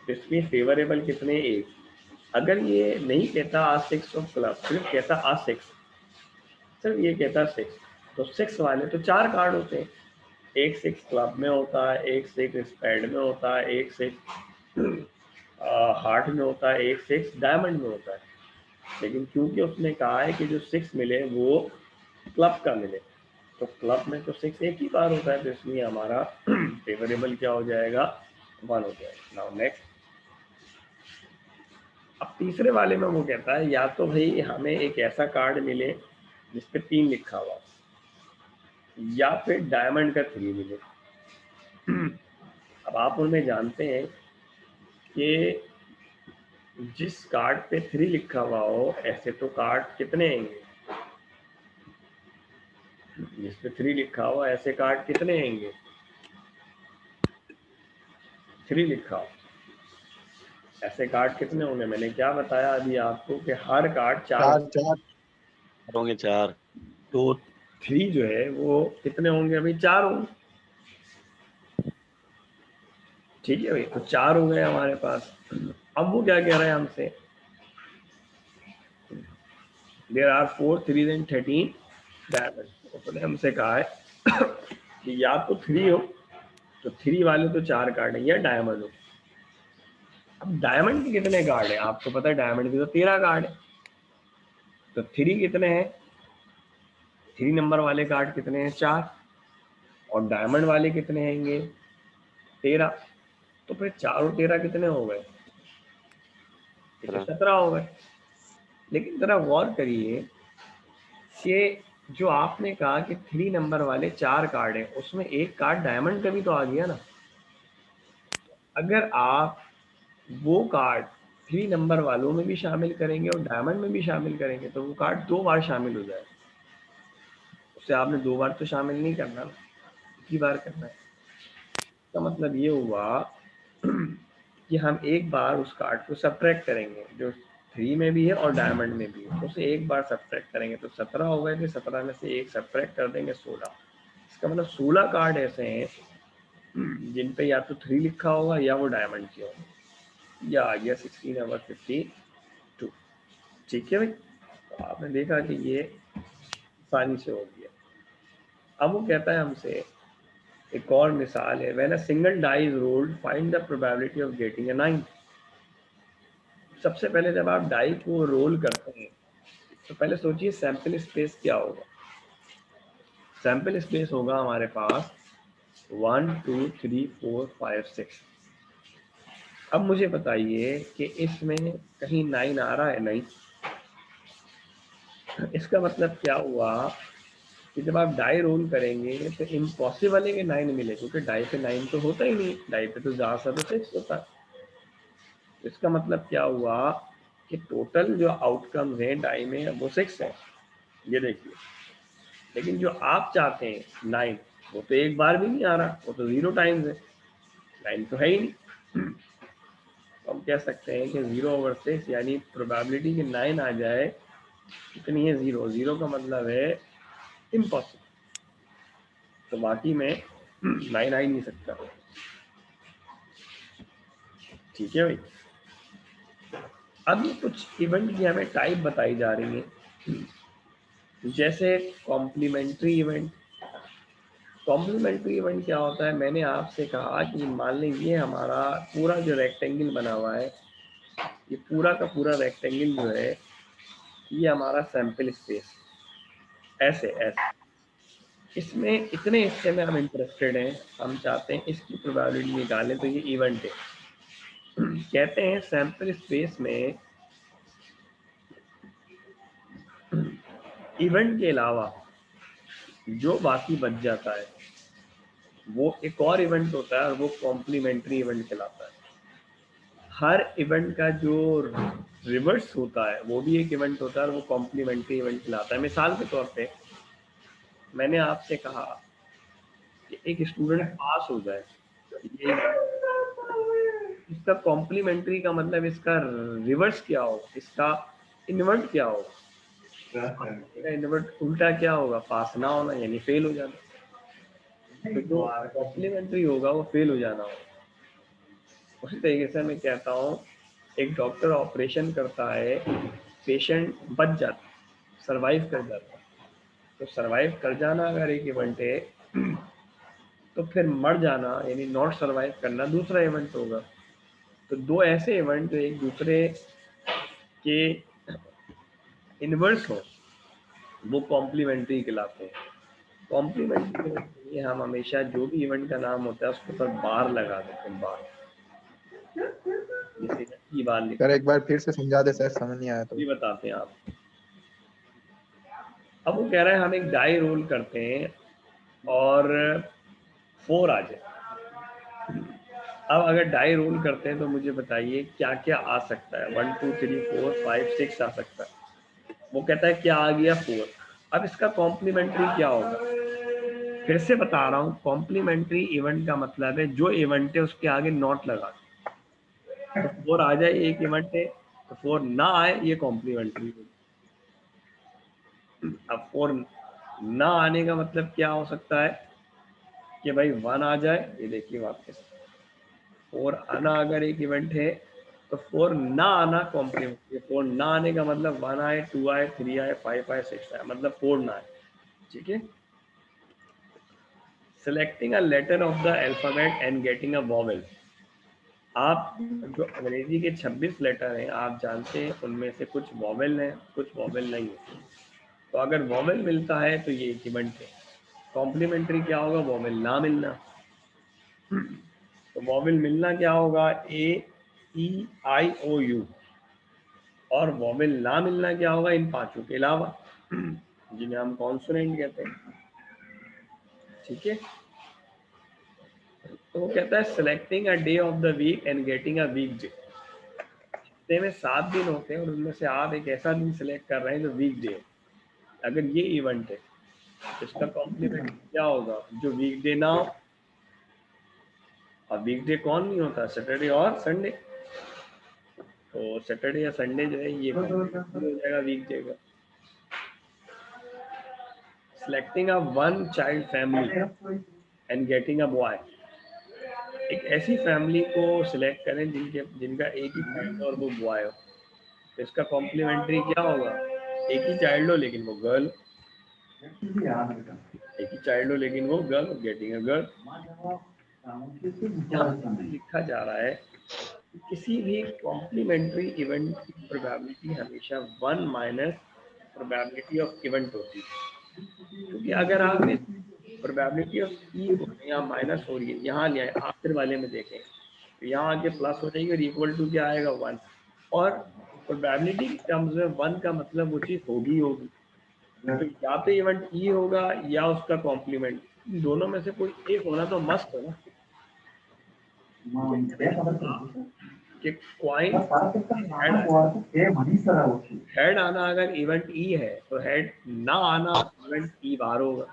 तो इसमें फेवरेबल कितने, एक। अगर ये नहीं कहता आ 6 ऑफ क्लब, सिर्फ कहता आ 6, सिर्फ ये कहता 6, तो 6 वाले तो 4 कार्ड होते हैं। एक 6 क्लब में होता है, एक 6 स्पेड में होता है, एक 6 हार्ट में होता है, एक 6 डायमंड में होता है। लेकिन क्योंकि उसने कहा है कि जो 6 मिले वो क्लब का मिले, तो क्लब में तो 6 एक ही बार होता है, तो इसलिए हमारा फेवरेबल क्या हो जाएगा, 1 हो जाएगा। नाउ नेक्स्ट, अब तीसरे वाले में वो कहता है या तो भाई हमें एक ऐसा कार्ड मिले जिसपे 3 लिखा हुआ, या फिर डायमंड का 3 मिले। अब आप उनमें जानते हैं कि जिस कार्ड पे 3 लिखा हुआ हो, ऐसे तो कार्ड कितने आएंगे, जिस पे 3 लिखा हो ऐसे कार्ड कितने आएंगे, 3 लिखा हो ऐसे कार्ड कितने होंगे। मैंने क्या बताया अभी आपको कि हर कार्ड 4 चार चार होंगे, 4। तो 3 जो है वो कितने होंगे, अभी 4 होंगे। ठीक है भाई, तो 4 हो गए हमारे पास। अब वो क्या कह रहा है हमसे, there are 4 3s and 13 diamond. उन्होंने हमसे कहा है कि या तो 3 हो तो 3 वाले तो 4 कार्ड है, या डायमंड हो। अब डायमंड के कितने कार्ड है आपको पता है, डायमंड के तो 13 कार्ड है। तो 3 कितने हैं, 3 नंबर वाले कार्ड कितने हैं, 4, और डायमंड वाले कितने हैंगे, 13। तो फिर 4 और 13 कितने हो गए, 17 हो गए। लेकिन जरा गौर करिए कि जो आपने कहा कि 3 नंबर वाले 4 कार्ड है, उसमें एक कार्ड डायमंड का भी तो आ गया ना। अगर आप वो कार्ड 3 नंबर वालों में भी शामिल करेंगे और डायमंड में भी शामिल करेंगे तो वो कार्ड 2 बार शामिल हो जाए। उसे आपने 2 बार तो शामिल नहीं करना, एक ही बार करना है। इसका मतलब ये हुआ कि हम एक बार उस कार्ड को सब्ट्रैक्ट करेंगे जो 3 में भी है और डायमंड में भी है, तो उसे एक बार सब्ट्रैक्ट करेंगे तो 17 हो गए थे, 17 में से एक सब्ट्रैक्ट कर देंगे 16। इसका मतलब 16 कार्ड ऐसे हैं जिन पे या तो 3 लिखा होगा या वो डायमंड के होंगे। या आ गया 16 ओवर 52। ठीक है भाई, तो आपने देखा कि ये आसानी से हो गया। अब वो कहता है हमसे एक और मिसाल है, when a single die is rolled find the probability of getting a 9। सबसे पहले जब आप डाई को रोल करते हैं तो पहले सोचिए सैंपल स्पेस क्या होगा। सैंपल स्पेस होगा हमारे पास 1 2 3 4 5 6। अब मुझे बताइए कि इसमें कहीं 9 आ रहा है, नहीं। इसका मतलब क्या हुआ कि जब आप डाई रोल करेंगे तो इम्पॉसिबल है कि 9 मिले, क्योंकि डाई पे 9 तो होता ही नहीं, डाई पे तो ज़्यादा तो 6 होता है। इसका मतलब क्या हुआ कि टोटल जो आउटकम है डाई में वो 6 है, ये देखिए। लेकिन जो आप चाहते हैं 9, वो तो एक बार भी नहीं आ रहा, वो तो 0 टाइम्स है, 9 तो है ही नहीं। तो हम कह सकते हैं कि 0/6 यानी प्रोबेबिलिटी कि 9 आ जाए कितनी है, 0। 0 का मतलब है इम्पॉसिबल, तो बाकी में 9 आ ही नहीं सकता। ठीक है भाई। अब ये कुछ इवेंट की हमें टाइप बताई जा रही है, जैसे कॉम्प्लीमेंट्री इवेंट। कॉम्प्लीमेंट्री इवेंट क्या होता है, मैंने आपसे कहा कि मान लीजिए हमारा पूरा जो रेक्टेंगल बना हुआ है, ये पूरा का पूरा रेक्टेंगल जो है ये हमारा सैंपल स्पेस, ऐसे ऐसे इसमें इतने हिस्से में हम इंटरेस्टेड हैं, हम चाहते हैं इसकी प्रोबेबिलिटी निकालें, तो ये इवेंट है। कहते हैं सैंपल स्पेस में इवेंट के अलावा जो बाकी बच जाता है वो एक और इवेंट होता है और वो कॉम्प्लीमेंट्री इवेंट कहलाता है। हर इवेंट का जो रिवर्स होता है वो भी एक इवेंट होता है और वो कॉम्प्लीमेंट्री इवेंट कहलाता है। मिसाल के तौर पे मैंने आपसे कहा कि एक स्टूडेंट पास हो जाए, ये इसका कॉम्प्लीमेंट्री का मतलब इसका रिवर्स क्या होगा, इसका इन्वर्ट क्या होगा। इसका इन्वर्ट उल्टा क्या होगा, पास ना होना यानी फेल हो जाना। तो जो कॉम्प्लीमेंट्री होगा वो फेल हो जाना होगा। उसी तरीके से मैं कहता हूँ एक डॉक्टर ऑपरेशन करता है, पेशेंट बच जाता है, सरवाइव कर जाता है। तो सरवाइव कर जाना अगर एक इवेंट है तो फिर मर जाना यानी नॉट सरवाइव करना दूसरा इवेंट होगा। तो दो ऐसे इवेंट जो एक दूसरे के इनवर्स हो वो कॉम्प्लीमेंट्री कहलाते हैं। कॉम्प्लीमेंट्री इवेंट के लिए हम हमेशा जो भी इवेंट का नाम होता है उसके ऊपर बार लगा देते हैं, बार, जैसे की बार सर लिखा। एक बार फिर से समझा दे सर, समझ नहीं आया तो। ये बताते हैं आप। अब वो कह रहे हैं हम एक डाई रोल करते हैं और 4 आ जाए। अब अगर डाई रोल करते हैं तो मुझे बताइए क्या क्या आ सकता है। 1 2 3 4 5 6 आ सकता है। वो कहता है क्या आ गया, 4। अब इसका कॉम्प्लीमेंट्री क्या होगा, फिर से बता रहा हूँ, कॉम्प्लीमेंट्री इवेंट का मतलब है जो इवेंट है उसके आगे नॉट लगा। तो 4 आ जाए एक इवेंट है, तो 4 ना आए ये कॉम्प्लीमेंट्री। अब 4 ना आने का मतलब क्या हो सकता है कि भाई 1 आ जाए, ये देखिए वापस 4 आना अगर एक इवेंट है तो 4 ना आना कॉम्प्लीमेंट्री। 4 ना आने का मतलब 1 आए, 2 आए, 3 आए, 5 आए, 6 आए, मतलब 4 ना आए। ठीक है, selecting a letter of the alphabet and getting a vowel. आप जो अंग्रेजी के 26 लेटर हैं आप जानते हैं उनमें से कुछ वॉवेल हैं कुछ वॉवेल नहीं है। तो अगर वॉवेल मिलता है तो ये एक इवेंट है। कॉम्प्लीमेंट्री क्या होगा? वॉवेल ना मिलना। तो वॉवेल मिलना क्या होगा? A, E, I, O, U। और वॉवेल ना मिलना क्या होगा? इन पांचों के अलावा, जिन्हें हम कॉन्सोनेंट कहते हैं। ठीक है, तो वो कहता है selecting a day of the week and getting a weekday. हफ्ते में 7 दिन होते हैं और उनमें से आप एक ऐसा दिन सिलेक्ट कर रहे हैं जो वीक डे है। अगर ये इवेंट है तो इसका कॉम्प्लीमेंट क्या होगा? जो वीक डे ना हो। अब वीक डे कौन नहीं होता? सैटरडे और संडे। तो सैटरडे या संडे जो है ये हो जाएगा वीक डे का। Selecting a one child family and getting a boy. एक ऐसी फैमिली को सिलेक्ट करें जिनका एक ही चाइल्ड हो और वो बॉय हो। तो इसका कॉम्प्लीमेंट्री क्या होगा? एक ही चाइल्ड हो लेकिन वो गर्ल, एक ही चाइल्ड हो लेकिन वो गर्ल, गेटिंग अ गर्ल। लिखा जा रहा है कि किसी भी कॉम्प्लीमेंट्री इवेंट की प्रोबेबिलिटी हमेशा 1 माइनस प्रोबेबिलिटी ऑफ इवेंट होती है। क्योंकि अगर आप प्रोबेबिलिटी ऑफ ई को यहाँ माइनस हो रही है, यहाँ ले आए आखिर वाले में देखें तो यहाँ आके प्लस हो जाएगी और इक्वल टू क्या आएगा? 1। और प्रोबेबिलिटी के टर्म्स में 1 का मतलब वो चीज़ होगी होगी। तो या तो इवेंट ई होगा या उसका कॉम्प्लीमेंट, दोनों में से कोई एक होना तो मस्त है ना। कि क्वाइन हेड आना अगर इवेंट ई है तो हेड ना आना इवेंट ई बार होगा।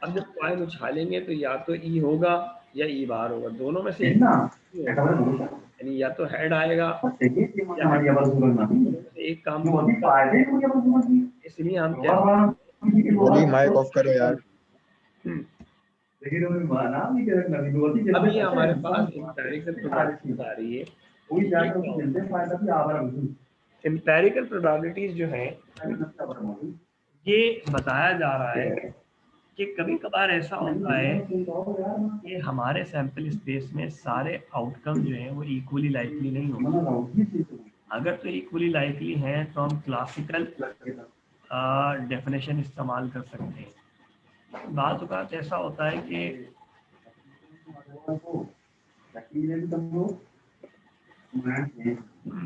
अब जब क्वाइन उछालेंगे तो या तो ई होगा या ई बार होगा, दोनों में से यानी या तो हेड आएगा या एक काम तो इसलिए हम क्या बोली माइक ऑफ करो यार। अभी हमारे पास इंपेरिकल प्रोबेबिलिटीज आ रही है। इंपेरिकल प्रोबेबिलिटीज जो है ये बताया जा रहा है कि कभी कभार ऐसा होता है कि हमारे सैंपल स्पेस में सारे आउटकम जो हैं वो इक्वली लाइकली नहीं होते। अगर तो इक्वली लाइकली हैं तो हम क्लासिकल डेफिनेशन इस्तेमाल कर सकते हैं। बात औक़ात ऐसा होता है कि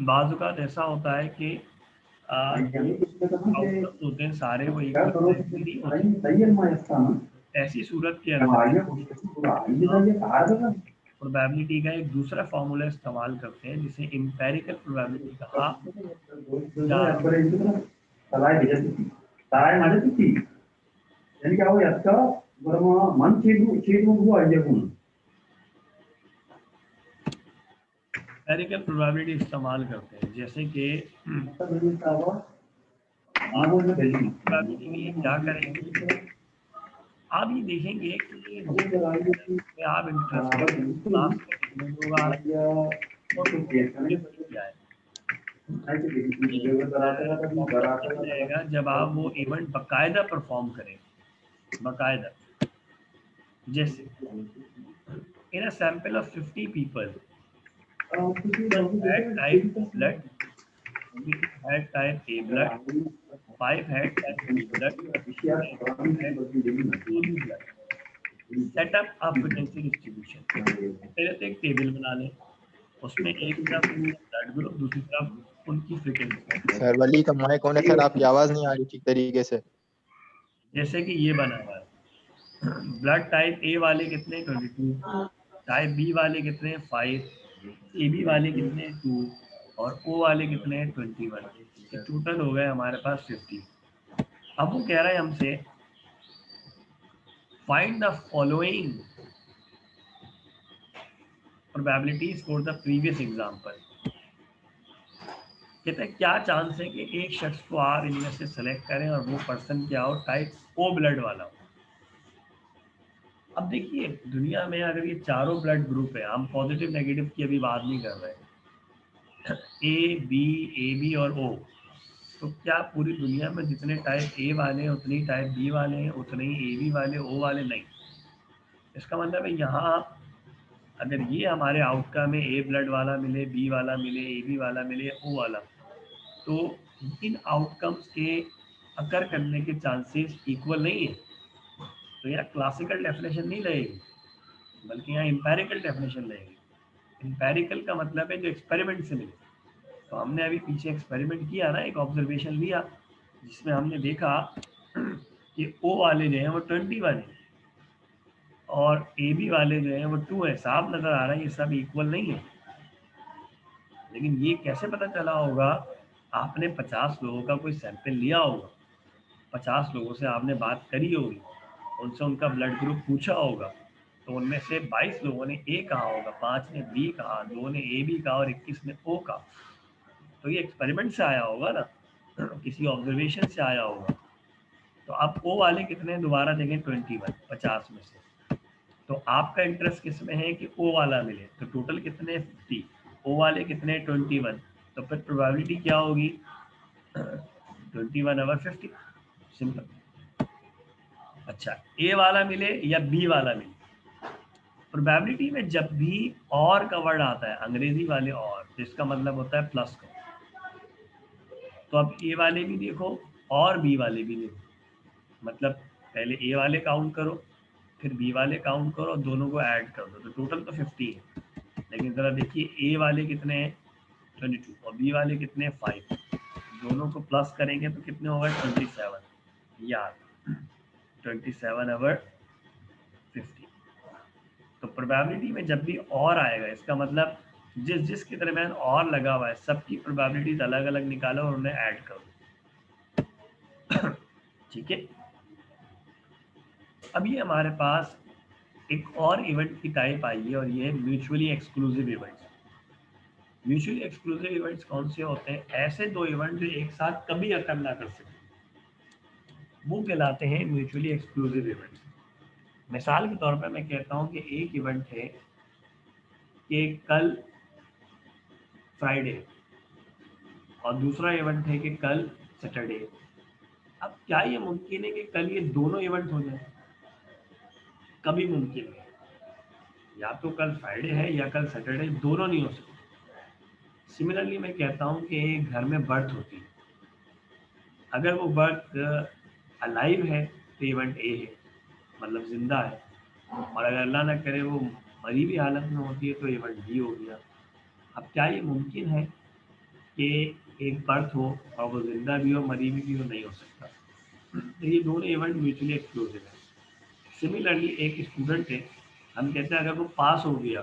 बाज़ औक़ात ऐसा होता है कि आउटकम्स होते हैं सारे वो इक्वली ऐसी सूरत के अंदर प्रोबेबिलिटी का एक दूसरा फार्मूला इस्तेमाल करते हैं जिसे इंपेरिकल प्रोबेबिलिटी कहा इंपेरिकल प्रोबेबिलिटी इस्तेमाल करते हैं। जैसे कि क्या करेंगे आप ये देखेंगे कि आप इंटरेस्ट क्लास में होगा जाएगा जब आप वो इवेंट बाकायदा परफॉर्म करें। बाकायदा जैसे in a sample of 50 people had type blood, had type A blood, 5 had type B blood, blood. Set up a frequency distribution. पहले तो एक टेबल बना लें, उसमें एक तरफ ब्लड ग्रुप दूसरी तरफ उनकी फ्रीक्वेंसी। सर वली का माइक ऑन है सर, आपकी आवाज नहीं आ रही ठीक तरीके से। जैसे कि ये बना हुआ है, ब्लड टाइप ए वाले कितने 22, टाइप बी वाले कितने 5, AB वाले कितने 2 और O वाले कितने 21। ये टोटल हो गए हमारे पास 50। अब वो कह रहा है हमसे find the following probabilities for the previous example. कहते हैं क्या चांस है कि एक शख्स को आप इनमें से सेलेक्ट करें और वो पर्सन क्या हो? टाइप O ब्लड वाला हो। अब देखिए दुनिया में अगर ये चारों ब्लड ग्रुप है, हम पॉजिटिव नेगेटिव की अभी बात नहीं कर रहे, AB और O, तो क्या पूरी दुनिया में जितने टाइप A वाले हैं उतने ही टाइप B वाले हैं, उतने ही AB वाले O वाले? नहीं, इसका मतलब है यहाँ अगर ये हमारे आउटकम है, ए ब्लड वाला मिले, बी वाला मिले, ए बी वाला मिले, ओ वाला, तो इन आउटकम्स के अकर करने के चांसेस इक्वल नहीं है। तो यहाँ क्लासिकल डेफिनेशन नहीं लगेगी, बल्कि यहाँ इंपेरिकल डेफिनेशन लगेगी। इंपेरिकल का मतलब है जो एक्सपेरिमेंट से मिले। तो हमने अभी पीछे एक्सपेरिमेंट किया ना, एक ऑब्जर्वेशन लिया जिसमें हमने देखा कि ओ वाले जो हैं वो 21 है और ए बी वाले जो हैं वो 2 है। साफ नजर आ रहा है ये सब इक्वल नहीं है। लेकिन ये कैसे पता चला होगा? आपने 50 लोगों का कोई सैंपल लिया होगा, 50 लोगों से आपने बात करी होगी, उनसे उनका ब्लड ग्रुप पूछा होगा, तो उनमें से 22 लोगों ने ए कहा होगा, 5 ने बी कहा, 2 ने ए बी कहा और 21 ने ओ कहा। तो ये एक्सपेरिमेंट से आया होगा ना, किसी ऑब्जर्वेशन से आया होगा। तो आप ओ वाले कितने दोबारा देखें? 21 50 में से। तो आपका इंटरेस्ट किस में है कि ओ वाला मिले, तो टोटल कितने? 50। ओ वाले कितने? 21। तो फिर प्रोबेबिलिटी क्या होगी? 21/50। सिंपल। अच्छा, ए वाला मिले या बी वाला मिले, प्रोबेबिलिटी में जब भी और का वर्ड आता है अंग्रेजी वाले और, तो इसका मतलब होता है प्लस का। तो अब ए वाले भी देखो और बी वाले भी देखो, मतलब पहले ए वाले काउंट करो, फिर बी वाले काउंट करो, दोनों को ऐड कर दो, तो टोटल तो 50 है। लेकिन ज़रा देखिए ए वाले कितने हैं? 22 और बी वाले कितने हैं? 5। दोनों को प्लस करेंगे तो कितने होगा? 27। यार 27/50। तो प्रोबेबिलिटी में जब भी और आएगा, इसका मतलब जिस जिस के दरमियान और लगा हुआ है सबकी प्रोबेबिलिटीज अलग अलग निकालो और उन्हें ऐड करो। ठीक है। अभी हमारे पास एक और इवेंट की टाइप आई है और ये है mutually exclusive events. Mutually exclusive events कौन से होते हैं? ऐसे दो इवेंट जो एक साथ कभी अकर ना कर सकते, वो कहलाते हैं म्यूचुअली एक्सक्लूसिव इवेंट्स। मिसाल के तौर पर मैं कहता हूँ कि एक इवेंट है कि कल फ्राइडे और दूसरा इवेंट है कि कल सैटरडे। अब क्या ये मुमकिन है कि कल ये दोनों इवेंट हो जाए? कभी मुमकिन नहीं। या तो कल फ्राइडे है या कल सैटरडे, दोनों नहीं हो सकते। सिमिलरली मैं कहता हूँ कि एक घर में बर्थ होती है, अगर वो बर्थ अलाइव है तो इवेंट ए है, मतलब जिंदा है, और अगर अल्लाह ना करे वो मरी हुई हालत में होती है तो इवेंट बी हो गया। अब क्या ये मुमकिन है कि एक बर्थ हो और वो जिंदा भी हो मरी भी हो? नहीं हो सकता। तो ये दोनों इवेंट म्यूचुअली एक्सक्लूसिव है। सिमिलरली एक स्टूडेंट है, हम कहते हैं अगर वो पास हो गया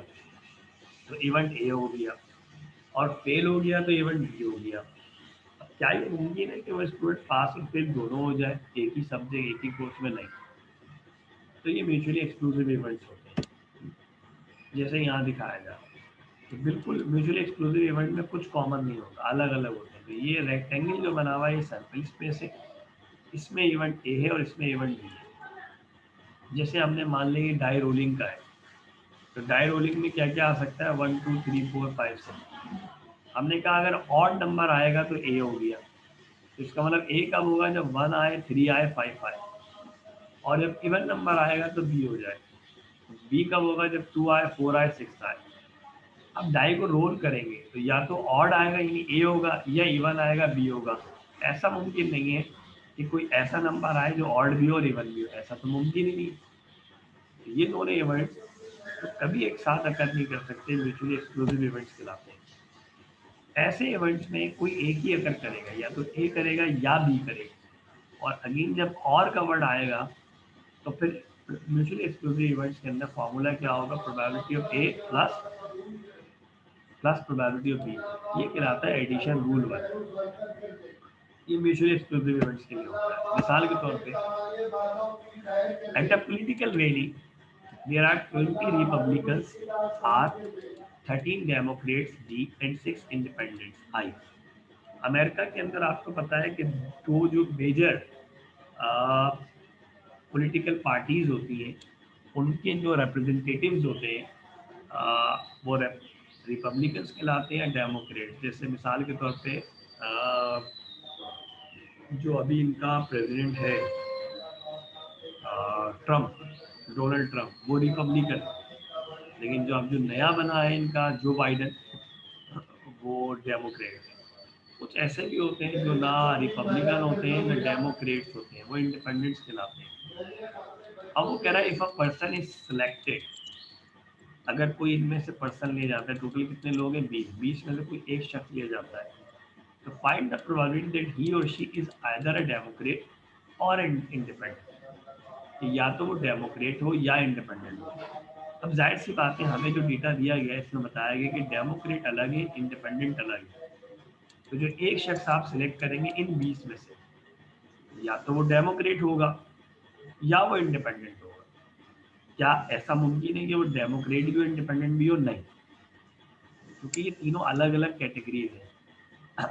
तो इवेंट ए हो गया और फेल हो गया तो इवेंट बी हो गया। अब क्या ये मुमकिन है कि वो स्टूडेंट पास और फेल दोनों हो जाए एक ही सब्जेक्ट एक ही कोर्स में? नहीं। तो ये म्यूचुअली एक्सक्लूसिव इवेंट्स होते हैं जैसे यहाँ दिखाया जा रहा है। तो बिल्कुल म्यूचुअली एक्सक्लूसिव इवेंट में कुछ कॉमन नहीं होता, अलग अलग होते हैं। तो ये रेक्टेंगल जो बना हुआ है ये सैम्पल स्पेस है, इसमें इवेंट ए है और इसमें इवेंट बी है। जैसे हमने मान लिया डाई रोलिंग का है, तो डाई रोलिंग में क्या क्या आ सकता है? 1 2 3 4 5 6। हमने कहा अगर ऑड नंबर आएगा तो ए हो गया, तो इसका मतलब ए कब होगा? जब 1 आए, 3 आए, 5 आए। और जब इवन नंबर आएगा तो बी हो जाए। बी कब होगा? जब 2 आए, 4 आए, 6 आए। अब डाई को रोल करेंगे तो या तो ऑड आएगा यानी ए होगा, या इवन आएगा बी होगा। ऐसा मुमकिन नहीं है कि कोई ऐसा नंबर आए जो ऑड भी हो और इवन भी हो, ऐसा तो मुमकिन ही नहीं। तो ये दोनों इवेंट्स तो कभी एक साथ अकर नहीं कर सकते, म्यूचुअली एक्सक्लूसिव इवेंट्स कहलाते हैं। ऐसे इवेंट्स में कोई एक ही अकर करेगा, या तो ए करेगा या बी करेगा। और अगेन जब और का वर्ड आएगा तो फिर म्यूचुअली एक्सक्लूसिव इवेंट्स के अंदर फॉर्मूला क्या होगा? Probability of A plus probability of B. ये कहलाता है एडिशन रूल 1। ये म्यूचुअली एक्सक्लूसिव इवेंट्स के लिए होता है। मिसाल के तौर पे at a political rally there are 20 Republicans R, 13 Democrats D and 6 independents I. America के अंदर आपको पता है कि दो जो मेजर पॉलिटिकल पार्टीज होती हैं उनके जो रिप्रेजेंटेटिव्स होते हैं वो रिपब्लिकन्स कहलाते हैं, डेमोक्रेट। जैसे मिसाल के तौर पे जो अभी इनका प्रेसिडेंट है ट्रम्प, डोनाल्ड ट्रंप, वो रिपब्लिकन, लेकिन जो अब जो नया बना है इनका जो बाइडन, वो डेमोक्रेट है। कुछ ऐसे भी होते हैं जो ना रिपब्लिकन होते हैं ना डेमोक्रेट्स होते हैं, वो इंडिपेंडेंट्स कहलाते हैं। अब वो कह रहा है if a person is selected, अगर कोई इनमें से पर्सन ले जाता है, टोटल कितने लोग हैं 20 में से कोई एक शख्स ले जाता है, तो find the probability that he or she is either a Democrat or independent, या तो वो डेमोक्रेट हो या इंडिपेंडेंट हो। अब जाहिर सी बात है, हमें जो डेटा दिया गया है इसमें बताया गया कि डेमोक्रेट अलग है, इंडिपेंडेंट अलग है। तो जो एक शख्स आप सिलेक्ट करेंगे इन 20 में से, या तो वो डेमोक्रेट होगा या वो इंडिपेंडेंट होगा। क्या ऐसा मुमकिन है कि वो डेमोक्रेट भी हो इंडिपेंडेंट भी हो? नहीं, क्योंकि ये तीनों अलग अलग कैटेगरीज हैं।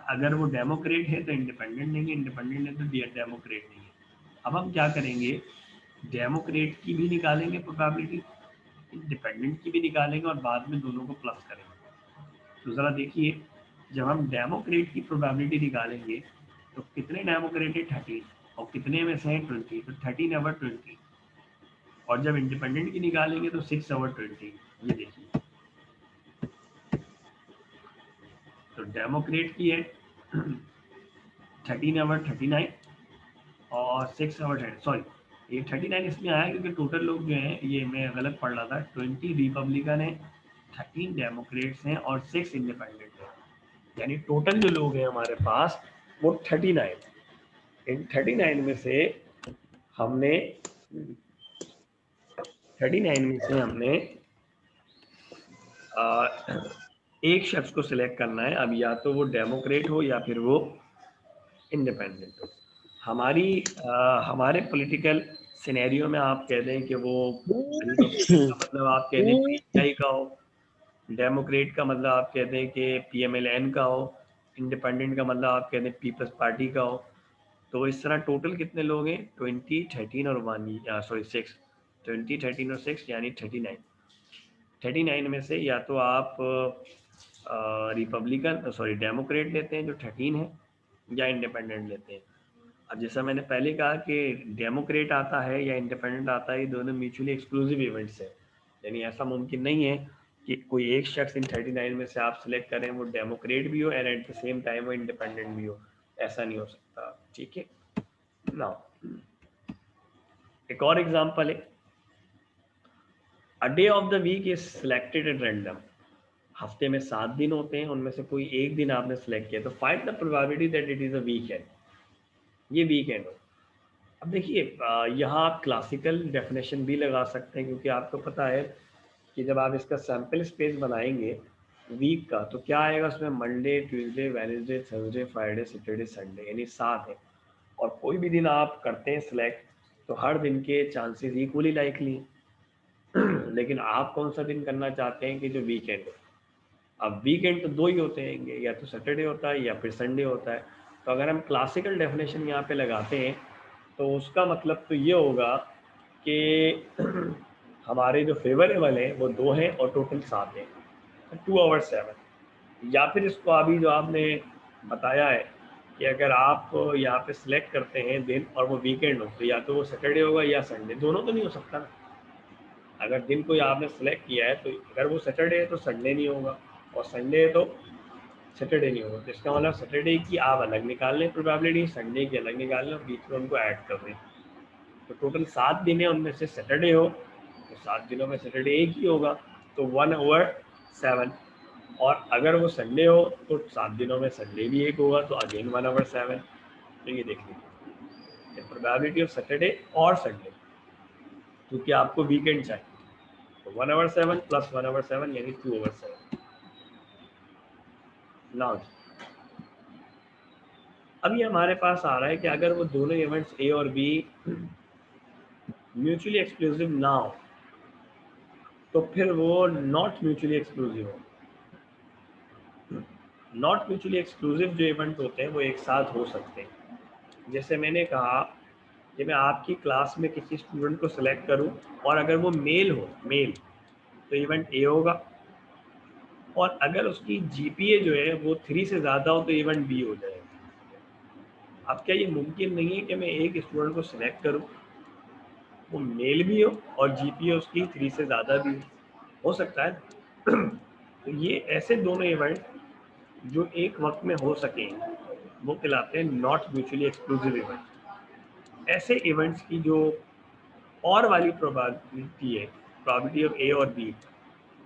अगर वो डेमोक्रेट है तो इंडिपेंडेंट नहीं है, इंडिपेंडेंट है तो डेमोक्रेट नहीं है। अब हम क्या करेंगे, डेमोक्रेट की भी निकालेंगे प्रोबेबिलिटी, इंडिपेंडेंट की भी निकालेंगे और बाद में दोनों को प्लस करेंगे। तो ज़रा देखिए, जब हम डेमोक्रेट की प्रोबेबिलिटी निकालेंगे तो कितने डेमोक्रेट है 30, और कितने में से हैं 20, तो 13/20। और जब इंडिपेंडेंट की निकालेंगे तो 6/20। ये देखिए, तो डेमोक्रेट की है 13/39 और 6/10, सॉरी ये 39 इसलिए आया क्योंकि टोटल लोग जो हैं, ये मैं गलत पढ़ रहा था, 20 रिपब्लिकन है, 13 डेमोक्रेट्स हैं और 6 इंडिपेंडेंट हैं। यानी टोटल जो लोग हैं हमारे पास वो 39। इन 39 में से हमने 39 में से हमने एक शख्स को सिलेक्ट करना है। अब या तो वो डेमोक्रेट हो या फिर वो इंडिपेंडेंट हो। हमारे पॉलिटिकल सिनेरियो में आप कह दें कि वो रिपब्लिकन का मतलब आप कह दें पीटीआई का हो, डेमोक्रेट का मतलब आप कह दें कि पीएमएलएन का हो, इंडिपेंडेंट का मतलब आप कह दें पीपल्स पार्टी का हो। तो इस तरह टोटल कितने लोग हैं, 20, 13 और 1, सॉरी 6, 20, 13 और 6 यानी 39। 39 में से या तो आप रिपब्लिकन सॉरी डेमोक्रेट लेते हैं जो 13 है, या इंडिपेंडेंट लेते हैं। अब जैसा मैंने पहले कहा कि डेमोक्रेट आता है या इंडिपेंडेंट आता है, ये दोनों म्यूचुअली एक्सक्लूसिव इवेंट्स हैं। यानी ऐसा मुमकिन नहीं है कि कोई एक शख्स इन 39 में से आप सिलेक्ट करें वो डेमोक्रेट भी हो and at the same time वो इंडिपेंडेंट भी हो, ऐसा नहीं हो सकता। ठीक है ना। एक और एग्जांपल है, a day of the week is selected at random. हफ्ते में 7 दिन होते हैं, उनमें से कोई एक दिन आपने सेलेक्ट किया, तो find the probability that it is a weekend, ये वीकेंड हो। अब देखिए, यहाँ आप क्लासिकल डेफिनेशन भी लगा सकते हैं, क्योंकि आपको पता है कि जब आप इसका सैम्पल स्पेस बनाएंगे वीक का, तो क्या आएगा उसमें, Monday, Tuesday, Wednesday, Thursday, Friday, Saturday, Sunday, यानी 7 है। और कोई भी दिन आप करते हैं सिलेक्ट, तो हर दिन के चांसेस इक्वली लाइकली हैं। लेकिन आप कौन सा दिन करना चाहते हैं कि जो वीकेंड हो। अब वीकेंड तो 2 ही होते हैं, या तो सैटरडे होता है या फिर संडे होता है। तो अगर हम क्लासिकल डेफिनेशन यहाँ पे लगाते हैं तो उसका मतलब तो ये होगा कि हमारे जो फेवरेबल है वो 2 हैं और टोटल 7 हैं, 2/7। या फिर इसको अभी जो आपने बताया है कि अगर आप यहाँ पे सिलेक्ट करते हैं दिन और वो वीकेंड हो, तो या तो वो सैटरडे होगा या संडे, दोनों तो नहीं हो सकता ना। अगर दिन कोई आपने सेलेक्ट किया है तो अगर वो सैटरडे है तो संडे नहीं होगा, और संडे है तो सैटरडे नहीं होगा। तो इसका मतलब सैटरडे की आप अलग निकाल लें प्रोबेबिलिटी, संडे की अलग निकाल लें और बीच में उनको ऐड कर दें। तो टोटल 7 दिन है, उनमें से सैटरडे हो तो 7 दिनों में सैटरडे एक ही होगा, तो 1/7। और अगर वो संडे हो तो 7 दिनों में संडे भी एक होगा, तो अगेन 1/7। तो ये देख लीजिए प्रोबेबिलिटी ऑफ सैटरडे और संडे, क्योंकि आपको वीकेंड चाहिए, तो 1/7 प्लस 1/7 यानी 2/7। नाउ अब ये हमारे पास आ रहा है कि अगर वो दोनों इवेंट्स ए और बी म्यूचुअली एक्सक्लूसिव ना हो, तो फिर वो नॉट म्यूचुअली एक्सक्लूसिव हो। नॉट म्यूचुअली एक्सक्लूसिव जो इवेंट होते हैं वो एक साथ हो सकते हैं। जैसे मैंने कहा कि मैं आपकी क्लास में किसी स्टूडेंट को सिलेक्ट करूं, और अगर वो मेल हो, मेल, तो इवेंट ए होगा, और अगर उसकी जीपीए जो है वो 3 से ज़्यादा हो तो इवेंट बी हो जाएगा। अब क्या ये मुमकिन नहीं है कि मैं एक स्टूडेंट को सिलेक्ट करूं वो मेल भी हो और जीपीए उसकी 3 से ज़्यादा भी हो सकता है। तो ये ऐसे दोनों इवेंट जो एक वक्त में हो सके वो कहलाते हैं नॉट म्यूचुअली एक्सक्लूसिव इवेंट। ऐसे इवेंट्स की जो और वाली प्रोबेबिलिटी है, प्रोबेबिलिटी ऑफ ए और बी,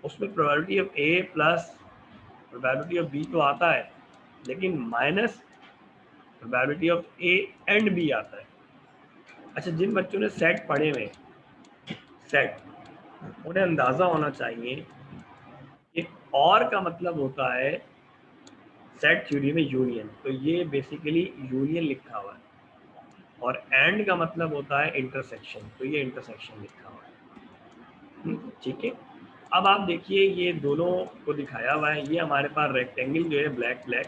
उसमें probability of A plus probability of B तो आता है, लेकिन minus probability of A and B आता है। अच्छा, जिन बच्चों ने सेट पढ़े हुए सेट, उन्हें अंदाज़ा होना चाहिए कि और का मतलब होता है सेट थ्योरी में यूनियन, तो ये बेसिकली यूनियन लिखा हुआ है, और एंड का मतलब होता है इंटरसेक्शन, तो ये इंटरसेक्शन लिखा हुआ है। ठीक है, अब आप देखिए ये दोनों को दिखाया हुआ है, ये हमारे पास रेक्टेंगल जो है ब्लैक ब्लैक,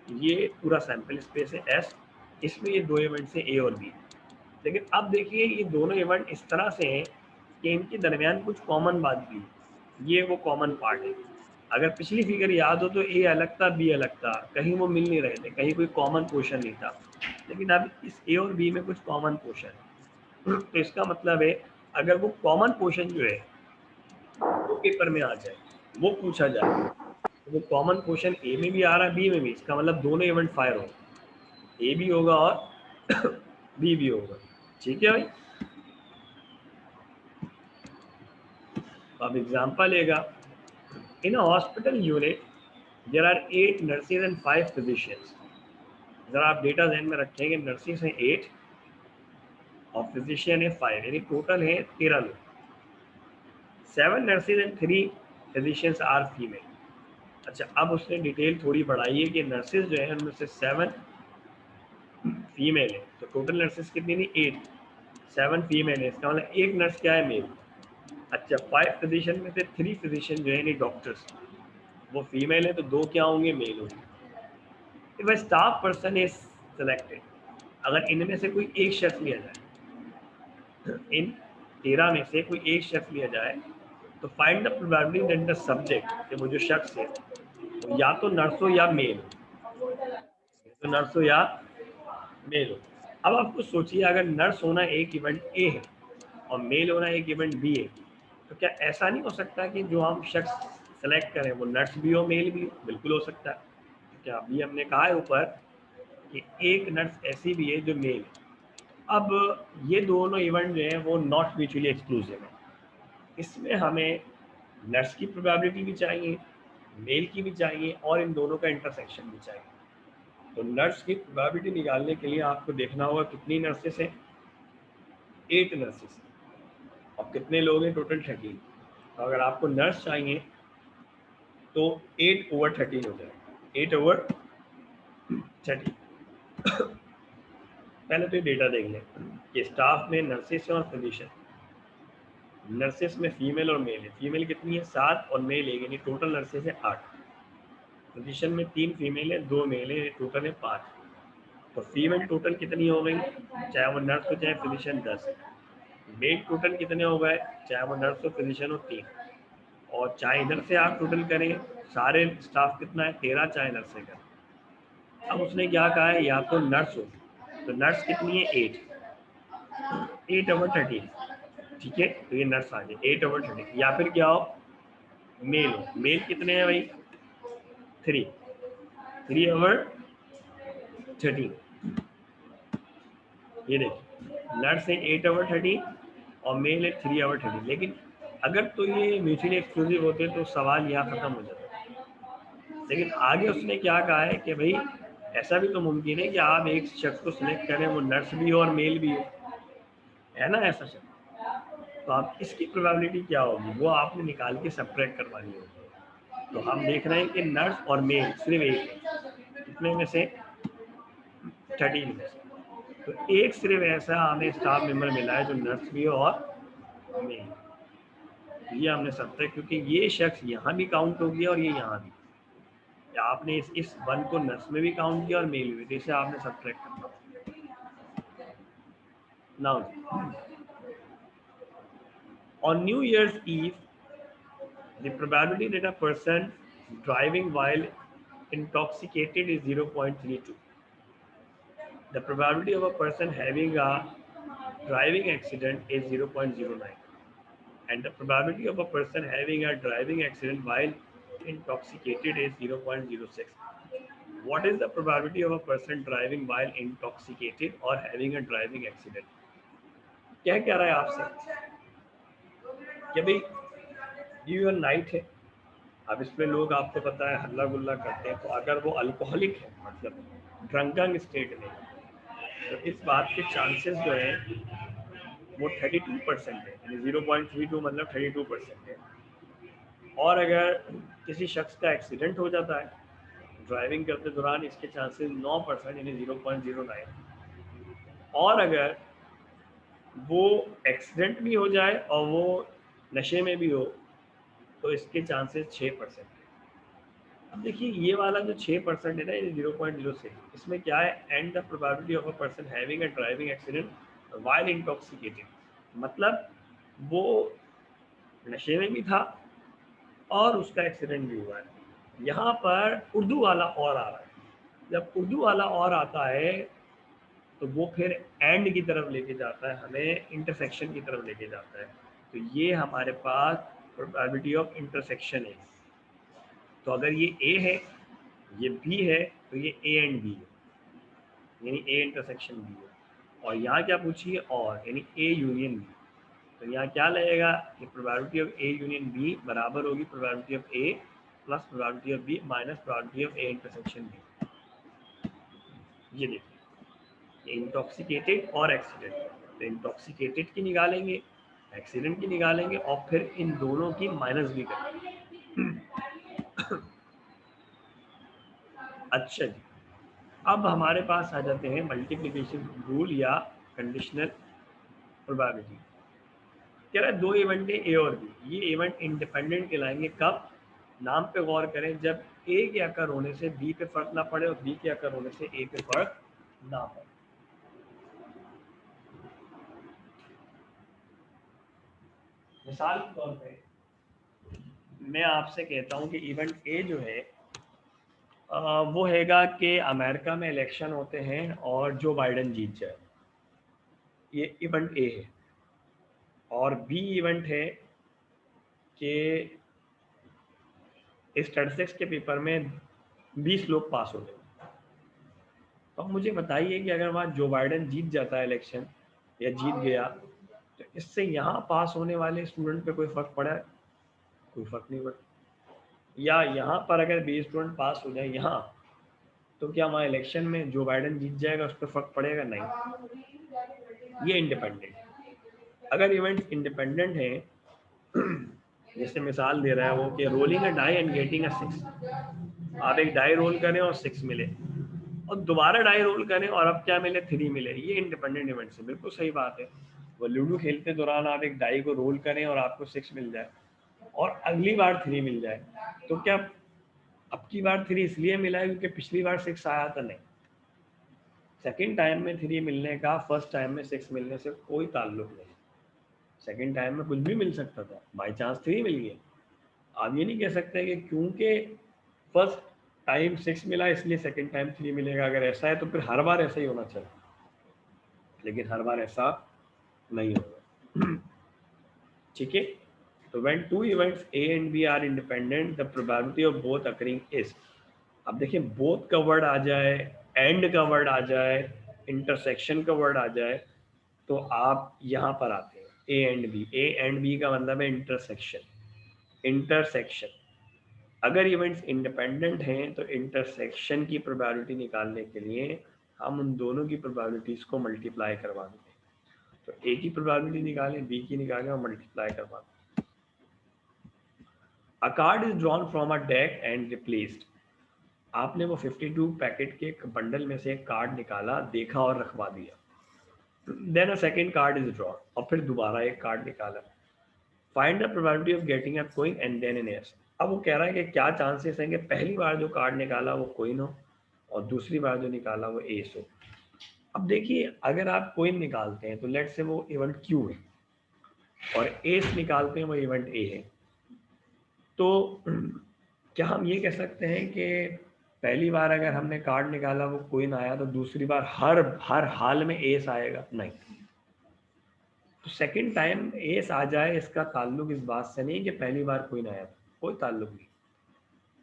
ये पूरा सैंपल स्पेस है एस, इसमें ये दो इवेंट्स हैं ए और बी। लेकिन अब देखिए ये दोनों इवेंट इस तरह से हैं कि इनके दरमियान कुछ कॉमन बात भी है, ये वो कॉमन पार्ट है। अगर पिछली फिगर याद हो तो ए अलग था, बी अलग था, कहीं वो मिल नहीं रहे थे, कहीं कोई कॉमन पोर्शन नहीं था, लेकिन अब इस ए और बी में कुछ कॉमन पोर्शन है। तो इसका मतलब है अगर वो कॉमन पोर्शन जो है वो पेपर में आ जाए, वो पूछा जाए, तो वो कॉमन पोर्शन ए में भी आ रहा है बी में भी, इसका मतलब दोनों इवेंट फायर हो, ए भी होगा और बी भी होगा। ठीक है भाई, अब एग्जांपल लेगा, in a hospital unit there are 8 nurses and 5 physicians. जरा आप डेटा ध्यान में रखेंगे, नर्सेज हैं 8 और फिजिशियन है 5, यानी टोटल है 13 लोग। 7 nurses and 3 physicians are female. अच्छा, अब उसने डिटेल थोड़ी बढ़ाई है कि नर्सेज जो है उनमें से 7 फीमेल है, तो टोटल नर्सेज कितनी थी 8, 7 फीमेल है, इसका मतलब एक नर्स क्या है मेल। अच्छा, 5 फिजिशियन में से 3 फिजिशियन जो है यानी डॉक्टर्स, वो फीमेल है, तो 2 क्या होंगे मेल होंगे। If a staff person is selected, अगर इनमें से कोई एक शख्स लिया जाए, इन 13 में से कोई एक शख्स लिया जाए, तो find the probability that the subject, कि वो जो शख्स है वो या तो नर्स हो या मेल हो, तो नर्स हो या मेल हो। अब आप कुछ सोचिए, अगर नर्स होना एक इवेंट ए है और मेल होना एक इवेंट बी है, तो क्या ऐसा नहीं हो सकता कि जो हम शख्स सेलेक्ट करें वो नर्स भी हो मेल भी हो? बिल्कुल हो सकता है। क्या अभी हमने कहा है ऊपर कि एक नर्स ऐसी भी है जो मेल है। अब ये दोनों इवेंट जो हैं वो नॉट म्यूचुअली एक्सक्लूसिव है, इसमें हमें नर्स की प्रोबेबिलिटी भी चाहिए, मेल की भी चाहिए, और इन दोनों का इंटरसेक्शन भी चाहिए। तो नर्स की प्रोबेबिलिटी निकालने के लिए आपको देखना होगा कितनी नर्सेस हैं, 8 नर्सेस, और कितने लोग हैं टोटल 13। तो अगर आपको नर्स चाहिए तो 8/13 हो जाएगा, 8/13। पहले तो ये डेटा देख लें कि स्टाफ में नर्सेस और फिजिशियन, नर्सेस में फीमेल और मेल है, फीमेल कितनी है 7 और मेल 1, यानी टोटल नर्सेस है 8। फिजिशियन में 3 फीमेल है 2 मेल है, टोटल है 5। तो फीमेल टोटल कितनी हो गई, चाहे वो नर्स हो चाहे फिजिशियन 10। मेल टोटल कितने हो गए, चाहे वो नर्स हो फिजिशियन हो 3, और चाहे इधर से आप टोटल करें सारे स्टाफ कितना है 13, चाहे नर्स से करें। अब उसने क्या कहा है, या तो नर्स हो, तो नर्स कितनी है 8/13, ठीक है, तो ये नर्स आ गई 8/13। या फिर क्या हो, मेल हो, मेल कितने हैं भाई 3/13, ये देखिए नर्स है 8/13 और मेल है 3/13। लेकिन अगर तो ये म्यूचुअली एक्सक्लूसिव होते तो सवाल यहाँ खत्म हो जाता, लेकिन आगे उसने क्या कहा है कि भाई ऐसा भी तो मुमकिन है कि आप एक शख्स को सिलेक्ट करें वो नर्स भी हो और मेल भी हो, है ना ऐसा शख्स, तो आप इसकी प्रोबेबिलिटी क्या होगी वो आपने निकाल के सब्ट्रैक्ट करवानी होगी। तो हम देख रहे हैं कि नर्स और मेल सिर्फ एक है, कितने में से 13 में से, तो एक सिर्फ ऐसा हमें स्टाफ मेंबर मिला है जो नर्स भी हो और मेल, ये हमने सब्ट्रैक्ट, क्योंकि ये शख्स यहाँ भी काउंट हो गया और ये यहाँ भी, या आपने इस वन को नर्स में भी काउंट किया और मेल में, जैसे आपने सब्ट्रैक्ट करना। Now on New Year's Eve, the probability that a person driving while intoxicated is 0.32. The probability of a person having a driving accident is 0.09 and the probability of a person having a driving accident while intoxicated is 0.06. What is the probability of a person driving while intoxicated or having a driving accident? क्या कह रहा है आपसे कि भाई new year night है, अब इसमें लोग आपको पता है हल्ला गुल्ला करते हैं, तो अगर वो अल्कोहलिक है मतलब ड्रंकन स्टेट में, तो इस बात के चांसेस जो है वो 32% है, यानी 0.32 मतलब 32% है। और अगर किसी शख्स का एक्सीडेंट हो जाता है ड्राइविंग करते दौरान, इसके चांसेस 9% यानी 0.09। और अगर वो एक्सीडेंट भी हो जाए और वो नशे में भी हो तो इसके चांसेस 6%। अब देखिए ये वाला जो 6% है ना, ये 0.06, इसमें क्या है, and the probability of a person having a driving accident while intoxicated, मतलब वो नशे में भी था और उसका एक्सीडेंट भी हुआ है। यहाँ पर उर्दू वाला और आ रहा है, जब उर्दू वाला और आता है तो वो फिर एंड की तरफ लेके जाता है, हमें इंटरसेक्शन की तरफ लेके जाता है। तो ये हमारे पास प्रोबेबिलिटी ऑफ इंटरसेक्शन है। तो अगर ये ए है, ये बी है, तो ये ए एंड बी है, यानी ए इंटरसेक्शन बी है। और यहाँ क्या पूछिए, और यानी ए यूनियन बी। तो यहाँ क्या लगेगा कि probability of A union B बराबर होगी probability of A plus probability of B minus probability of A intersection B. ये देखिए इंटॉक्सिकेटेड और एक्सीडेंट, तो इंटॉक्सिकेटेड की निकालेंगे, एक्सीडेंट की निकालेंगे और फिर इन दोनों की माइनस भी करेंगे। अच्छा जी, अब हमारे पास आ जाते हैं मल्टीप्लिकेशन रूल या कंडीशनल प्रोबेबिलिटी। कह रहा है दो इवेंट है ए और बी, ये इवेंट इंडिपेंडेंट कहलाएंगे कब, नाम पे गौर करें, जब ए के अकर होने से बी पे फर्क ना पड़े और बी के अकर होने से ए पे फर्क ना पड़े। मिसाल के तौर पे मैं आपसे कहता हूं कि इवेंट ए जो है वो हैगा कि अमेरिका में इलेक्शन होते हैं और जो बाइडेन जीत जाए, ये इवेंट ए है। और बी इवेंट है कि स्टैटिस्टिक्स के पेपर में 20 लोग पास हो गए। तो मुझे बताइए कि अगर वहाँ जो बाइडेन जीत जाता है इलेक्शन या जीत गया, तो इससे यहाँ पास होने वाले स्टूडेंट पे कोई फ़र्क पड़ा है? कोई फ़र्क नहीं पड़ा। या यहाँ पर अगर 20 स्टूडेंट पास हो जाए यहाँ, तो क्या वहाँ इलेक्शन में जो बाइडेन जीत जाएगा उस पर फ़र्क पड़ेगा? नहीं। ये इंडिपेंडेंट। अगर इवेंट्स इंडिपेंडेंट हैं, जैसे मिसाल दे रहा है वो कि rolling a die and getting a 6, आप एक डाई रोल करें और 6 मिले और दोबारा डाई रोल करें और अब क्या मिले, 3 मिले, ये इंडिपेंडेंट इवेंट है। बिल्कुल सही बात है। वो लूडो खेलते दौरान आप एक डाई को रोल करें और आपको 6 मिल जाए और अगली बार 3 मिल जाए, तो क्या अब की बार 3 इसलिए मिला है क्योंकि पिछली बार 6 आया था? नहीं। सेकेंड टाइम में 3 मिलने का फर्स्ट टाइम में 6 मिलने से कोई ताल्लुक नहीं। सेकेंड टाइम में कुछ भी मिल सकता था, बाई चांस 3 मिल गया। आप ये नहीं कह सकते कि क्योंकि फर्स्ट टाइम 6 मिला इसलिए सेकेंड टाइम 3 मिलेगा। अगर ऐसा है तो फिर हर बार ऐसा ही होना चाहिए, लेकिन हर बार ऐसा नहीं होगा। ठीक है, तो when two events A and B are independent, the probability of both occurring is, अब देखिए both का वर्ड आ जाए, एंड का वर्ड आ जाए, इंटरसेक्शन का वर्ड आ जाए, तो आप यहाँ पर आते हैं A and B. A and B का मतलब है इंटरसेक्शन। इंटरसेक्शन, अगर इवेंट्स इंडिपेंडेंट हैं तो इंटरसेक्शन की प्रोबेबिलिटी निकालने के लिए हम उन दोनों की प्रोबेबिलिटीज़ को मल्टीप्लाई करवा देते हैं। तो ए की प्रोबेबिलिटी निकालें, बी की निकालें और मल्टीप्लाई करवा दें। A card is drawn from a deck and replaced, आपने वो 52 पैकेट के बंडल में से एक कार्ड निकाला, देखा और रखवा दिया। Then a second card is drawn, और फिर दोबारा एक कार्ड निकाला। Find the probability of getting a coin and then an ace। अब वो कह रहा है कि क्या चांसेस हैं कि पहली बार जो कार्ड निकाला वो कोइन हो और दूसरी बार जो निकाला वो एस हो। अब देखिए अगर आप कोइन निकालते हैं तो लेट से वो इवेंट क्यू है और एस निकालते हैं वो इवेंट ए है, तो क्या हम ये कह सकते हैं कि पहली बार अगर हमने कार्ड निकाला वो कोइन आया तो दूसरी बार हर हाल में एस आएगा? नहीं। तो सेकंड टाइम एस आ जाए, इसका ताल्लुक इस बात से नहीं कि पहली बार कोई ना आया था, कोई ताल्लुक नहीं।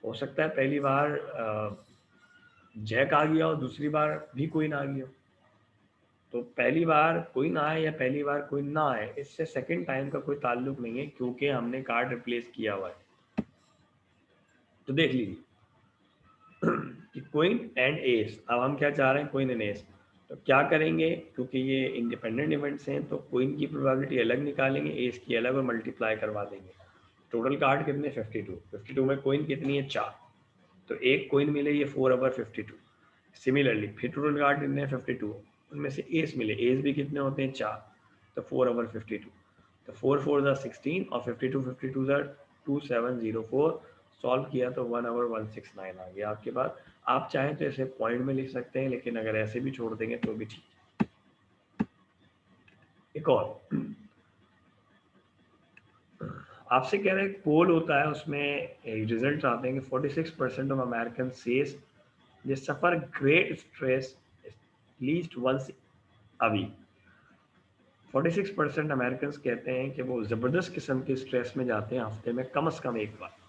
हो सकता है पहली बार जैक आ गया और दूसरी बार भी कोई ना आ गया। तो पहली बार कोई ना आए या पहली बार कोई ना आए, इससे सेकंड टाइम का कोई ताल्लुक नहीं है, क्योंकि हमने कार्ड रिप्लेस किया हुआ है। तो देख लीजिए कि क्वीन एंड एस, अब हम क्या चाह रहे हैं, क्वीन एंड एस। तो क्या करेंगे, क्योंकि ये इंडिपेंडेंट इवेंट्स हैं, तो क्वीन की प्रोबेबिलिटी अलग निकालेंगे, एस की अलग, और मल्टीप्लाई करवा देंगे। टोटल कार्ड कितने, 52। 52 में क्वीन कितनी है, 4। तो एक क्वीन मिले, ये 4/52। सिमिलरली फिर टोटल कार्ड कितने हैं, 52, उनमें से एस मिले, एस भी कितने होते हैं, 4। तो 4/52। तो 4 4 16 और 52 52 2704। सॉल्व किया तो 1/169 आ गया आपके पास। आप चाहें तो ऐसे पॉइंट में लिख सकते हैं, लेकिन अगर ऐसे भी छोड़ देंगे तो भी ठीक। एक और आपसे कह रहे हैं, पोल होता है, उसमें रिजल्ट आते हैं कि 46% of American says they suffer great stress least once a week. 46% American कहते हैं कि वो ज़बरदस्त किस्म के स्ट्रेस में जाते हैं हफ्ते में कम से कम एक बार।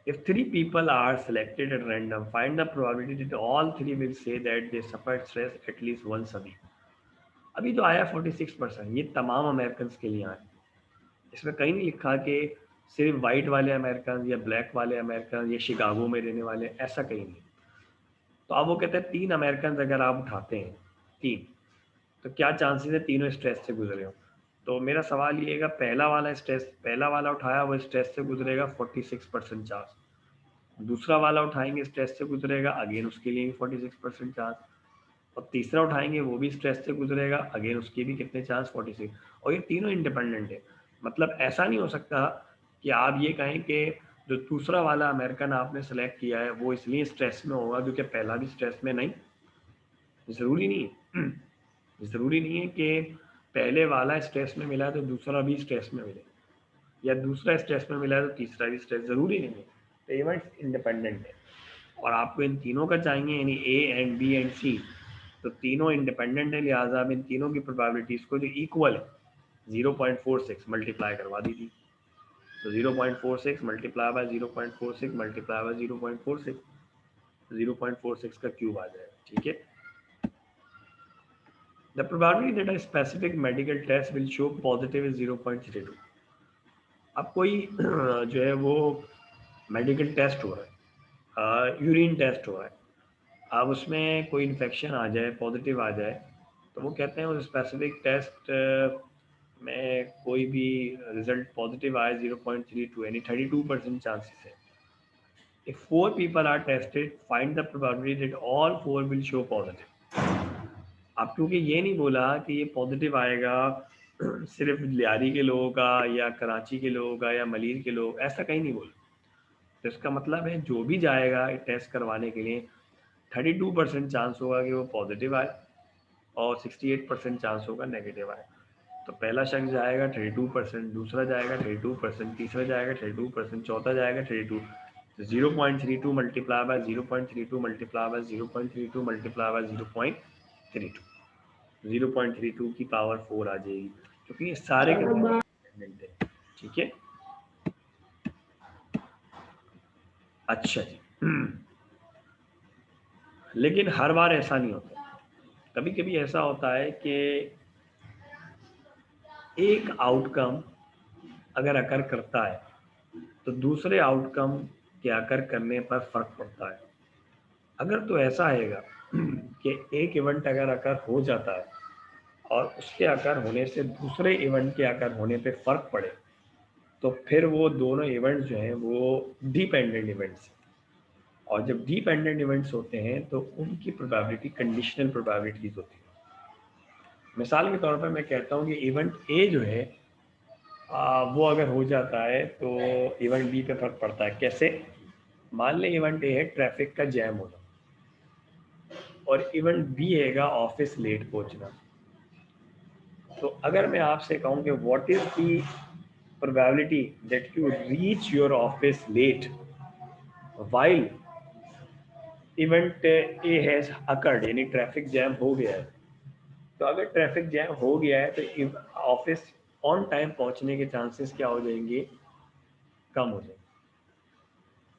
If 3 people are selected at random, find the probability that all 3 will say that they suffered stress at least once a week. अभी तो आया 46%, ये तमाम अमेरिकन के लिए आया। इसमें कहीं नहीं लिखा कि सिर्फ वाइट वाले अमेरिकन या ब्लैक वाले अमेरिकन या शिकागो में रहने वाले, ऐसा कहीं नहीं। तो अब वो कहते हैं 3 अमेरिकन अगर आप उठाते हैं, 3, तो क्या चांसेस है तीनों स्ट्रेस से गुजरे हो। तो मेरा सवाल ये है, पहला वाला उठाया, वो स्ट्रेस से गुजरेगा, 46% चांस। दूसरा वाला उठाएंगे, स्ट्रेस से गुजरेगा, अगेन उसके लिए भी 46% चांस। और तीसरा उठाएंगे, वो भी स्ट्रेस से गुजरेगा, अगेन उसके भी कितने चांस, 46। और ये तीनों इंडिपेंडेंट है। मतलब ऐसा नहीं हो सकता कि आप ये कहें कि जो दूसरा वाला अमेरिकन आपने सेलेक्ट किया है वो इसलिए स्ट्रेस में होगा क्योंकि पहला भी स्ट्रेस में, नहीं, ज़रूरी नहीं है। ज़रूरी नहीं है कि पहले वाला स्ट्रेस में मिला है तो दूसरा भी स्ट्रेस में मिले, या दूसरा स्ट्रेस में मिला है तो तीसरा भी स्ट्रेस, ज़रूरी नहीं है। तो इवेंट्स इंडिपेंडेंट है और आपको इन तीनों का चाहिए, यानी ए एंड बी एंड सी, तो तीनों इंडिपेंडेंट है, लिहाजा अब इन तीनों की प्रोबेबिलिटीज़ को जो इक्वल है 0.46 मल्टीप्लाई करवा दीजिए। तो 0.46 मल्टीप्लाई बाय 0.46 मल्टीप्लाई बाय 0.46, 0.46 का क्यूब आ जाएगा, ठीक है। The probability that a specific medical test will show positive is 0.32. अब कोई जो है वो मेडिकल टेस्ट हो रहा है, यूरिन टेस्ट हो रहा है, अब उसमें कोई इन्फेक्शन आ जाए, पॉजिटिव आ जाए, तो वो कहते हैं उस स्पेसिफिक टेस्ट में कोई भी रिजल्ट पॉजिटिव आए 0.32, यानी 32% चांसेस है। If 4 people are tested, find the probability that all 4 will show positive. आप क्योंकि ये नहीं बोला कि ये पॉजिटिव आएगा सिर्फ लियारी के लोगों का या कराची के लोगों का या मलीर के लोग, ऐसा कहीं नहीं बोला। तो इसका मतलब है जो भी जाएगा टेस्ट करवाने के लिए 32% चांस होगा कि वो पॉजिटिव आए और 68% चांस होगा नेगेटिव आए। तो पहला शख्स जाएगा 32%, दूसरा जाएगा 32%, तीसरा जाएगा 32%, चौथा जाएगा 32। तो 0.32 multiply by 0.32 multiply by 0.32 multiply by 0.32, 0.32 की पावर 4 आ जाएगी, क्योंकि ये सारे इंडिपेंडेंट है, ठीक है। अच्छा जी, लेकिन हर बार ऐसा नहीं होता। कभी कभी ऐसा होता है कि एक आउटकम अगर अकर करता है तो दूसरे आउटकम के अकर करने पर फर्क पड़ता है। अगर तो ऐसा आएगा कि एक इवेंट अगर अकर हो जाता है और उसके अकर होने से दूसरे इवेंट के अकर होने पे फर्क पड़े, तो फिर वो दोनों इवेंट्स जो हैं वो डिपेंडेंट इवेंट्स हैं। और जब डिपेंडेंट इवेंट्स होते हैं तो उनकी प्रोबेबिलिटी कंडीशनल प्रोबेबिलिटीज होती है। मिसाल के तौर पर मैं कहता हूँ कि इवेंट ए जो है वो अगर हो जाता है तो इवेंट बी पे फर्क पड़ता है। कैसे? मान लें इवेंट ए है ट्रैफिक का जैम होना और इवेंट बी हैगा ऑफिस लेट पहुंचना। तो अगर मैं आपसे कहूँ कि what is the probability that you reach your office late while event A has occurred, यानी ट्रैफिक जैम हो गया है, तो अगर ट्रैफिक जैम हो गया है तो ऑफिस ऑन टाइम पहुंचने के चांसेस क्या हो जाएंगे, कम हो जाएंगे।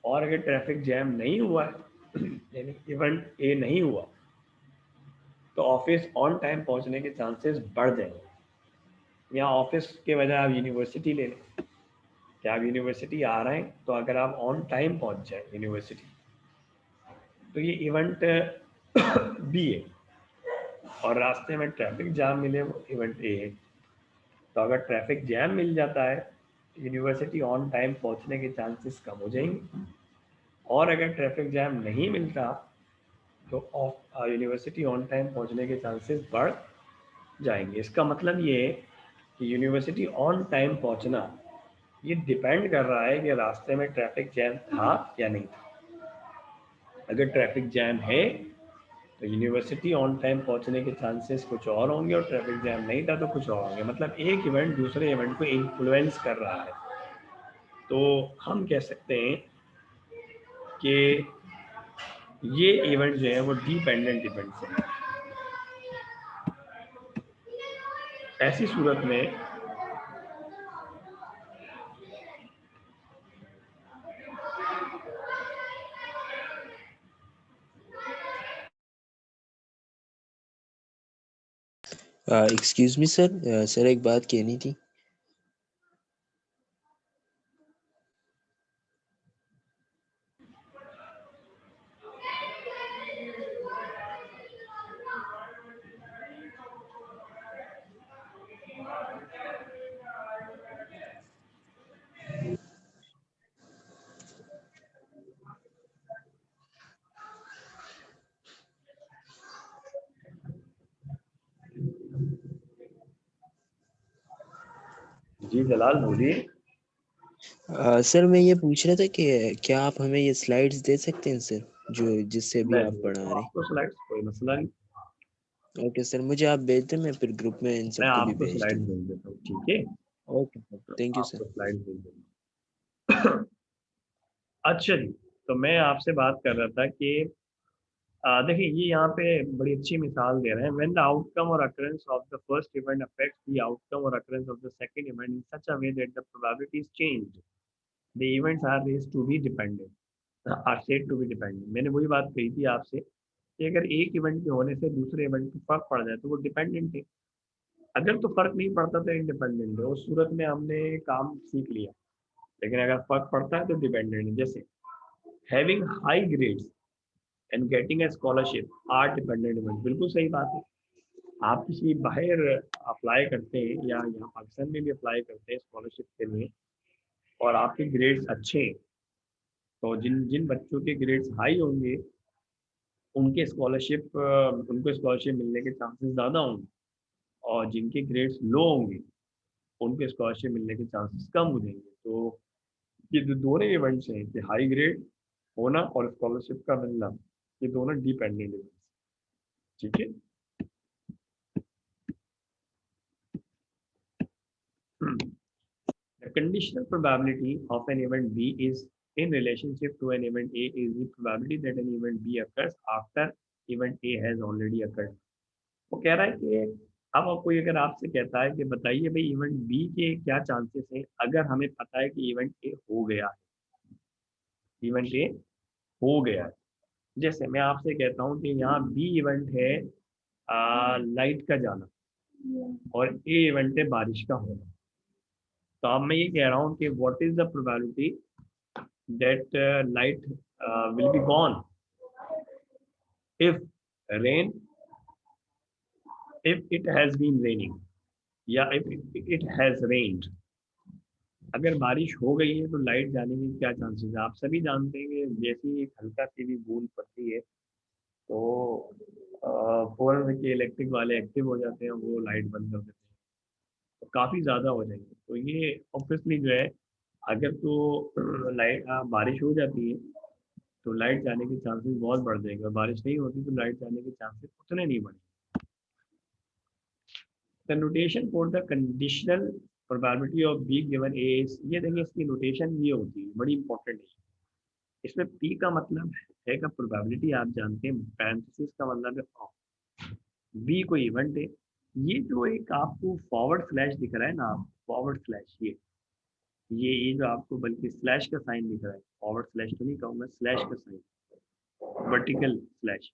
और अगर ट्रैफिक जैम नहीं हुआ है यानी इवेंट ए नहीं हुआ, तो ऑफिस ऑन टाइम पहुंचने के चांसेस बढ़ जाएंगे। या ऑफिस के बजाय आप यूनिवर्सिटी ले लें, कि आप यूनिवर्सिटी आ रहे हैं, तो अगर आप ऑन टाइम पहुंच जाए यूनिवर्सिटी, तो ये इवेंट बी है, और रास्ते में ट्रैफिक जाम मिले, वो इवेंट ए है। तो अगर ट्रैफिक जैम मिल जाता है, यूनिवर्सिटी ऑन टाइम पहुंचने के चांसेस कम हो जाएंगे। और अगर ट्रैफिक जैम नहीं मिलता, तो यूनिवर्सिटी ऑन टाइम पहुंचने के चांसेस बढ़ जाएंगे। इसका मतलब ये है कि यूनिवर्सिटी ऑन टाइम पहुंचना ये डिपेंड कर रहा है कि रास्ते में ट्रैफिक जैम था या नहीं था। अगर ट्रैफिक जैम है तो यूनिवर्सिटी ऑन टाइम पहुंचने के चांसेस कुछ और होंगे, और ट्रैफिक जैम नहीं था तो कुछ और होंगे। मतलब एक इवेंट दूसरे इवेंट को इन्फ्लुएंस कर रहा है। तो हम कह सकते हैं कि ये इवेंट जो है वो डिपेंडेंट इवेंट्स हैं। ऐसी सूरत में एक्सक्यूज मी सर, सर एक बात कहनी थी। जी जलाल बोलिए। सर मैं ये पूछ रहा था कि क्या आप हमें ये स्लाइड्स दे सकते हैं सर, जो जिससे भी मैं आप पढ़ा रहे हैं। आपको स्लाइड्स, कोई मसला नहीं। ओके सर, मुझे आप भेज दें, मैं फिर ग्रुप में इन मैं सबको भी आपको भेज स्लाइड्स दूंगा। भेज देता हूँ, ठीक है। ओके सर, थैंक यू आपको सर। स्लाइड्स भेज देता हूँ। अच्छा जी, तो मैं आपसे बात कर रहा था कि देखिए ये यहाँ पे बड़ी अच्छी मिसाल दे रहे हैं। When the outcome or occurrence of the first event affects the outcome or occurrence of the second event in such a way that the probability is changed, the events are रेज to be dependent, or said to be dependent. मैंने वही बात कही थी आपसे कि अगर एक इवेंट के होने से दूसरे इवेंट पे फर्क पड़ जाए तो वो डिपेंडेंट है। अगर तो फर्क नहीं पड़ता तो इंडिपेंडेंट है। उस सूरत में हमने काम सीख लिया। लेकिन अगर फर्क पड़ता है तो डिपेंडेंट है। जैसे having high grades and getting a scholarship are dependent event. बिल्कुल सही बात है। आप किसी बाहर अप्लाई करते हैं या यहाँ पाकिस्तान में भी अप्लाई करते हैं स्कॉलरशिप के लिए, और आपके ग्रेड्स अच्छे हैं, तो जिन जिन बच्चों के ग्रेड्स हाई होंगे उनको स्कॉलरशिप मिलने के चांसेस ज़्यादा होंगे, और जिनके ग्रेड्स लो होंगे उनके स्कॉलरशिप मिलने के चांसेस कम हो जाएंगे। तो ये जो दोनों इवेंट्स हैं कि हाई ग्रेड होना और स्कॉलरशिप का मिलना, ये दोनों डिपेंडेंट इवेंट्स, ठीक है। The conditional probability of an event B is in relationship to an event A is the probability that an event B occurs after event A has already occurred. वो कह रहा है कि अब कोई अगर आपसे कहता है कि बताइए भाई इवेंट बी के क्या चांसेस हैं, अगर हमें पता है कि इवेंट ए हो गया है, इवेंट ए हो गया है। जैसे मैं आपसे कहता हूँ कि यहाँ बी इवेंट है लाइट का जाना, और ए इवेंट है बारिश का होना। तो अब मैं ये कह रहा हूँ कि what is the probability that light will be gone if rain if it has been raining, या if it has rained। अगर बारिश हो गई है तो लाइट जाने के क्या चांसेस है। आप सभी जानते हैं कि जैसे ही एक हल्का सी भी बूंद पड़ती है तो फौरन के इलेक्ट्रिक वाले एक्टिव हो जाते हैं, वो लाइट बंद कर देते हैं, तो काफ़ी ज़्यादा हो जाएंगे। तो ये ऑब्वियसली जो है, अगर तो लाइट बारिश हो जाती है तो लाइट जाने के चांसेस बहुत बढ़ जाएंगे, और बारिश नहीं होती तो लाइट जाने के चांसेस उतने नहीं बढ़ेंगे। The notation for the conditional probability of B given A is, ये देखिए इसकी नोटेशन ये होती है, बड़ी इंपॉर्टेंट है। इसमें P का मतलब है का प्रोबेबिलिटी आप जानते हैं, पैरेंथेसिस का मतलब है ऑफ। B कोई इवेंट है, ये जो एक आपको फॉरवर्ड स्लैश दिख रहा है ना, फॉरवर्ड स्लैश, ये जो आपको बल्कि स्लैश का साइन दिख रहा है, फॉरवर्ड स्लैश तो नहीं कहूँगा, स्लैश का साइन, वर्टिकल स्लैश,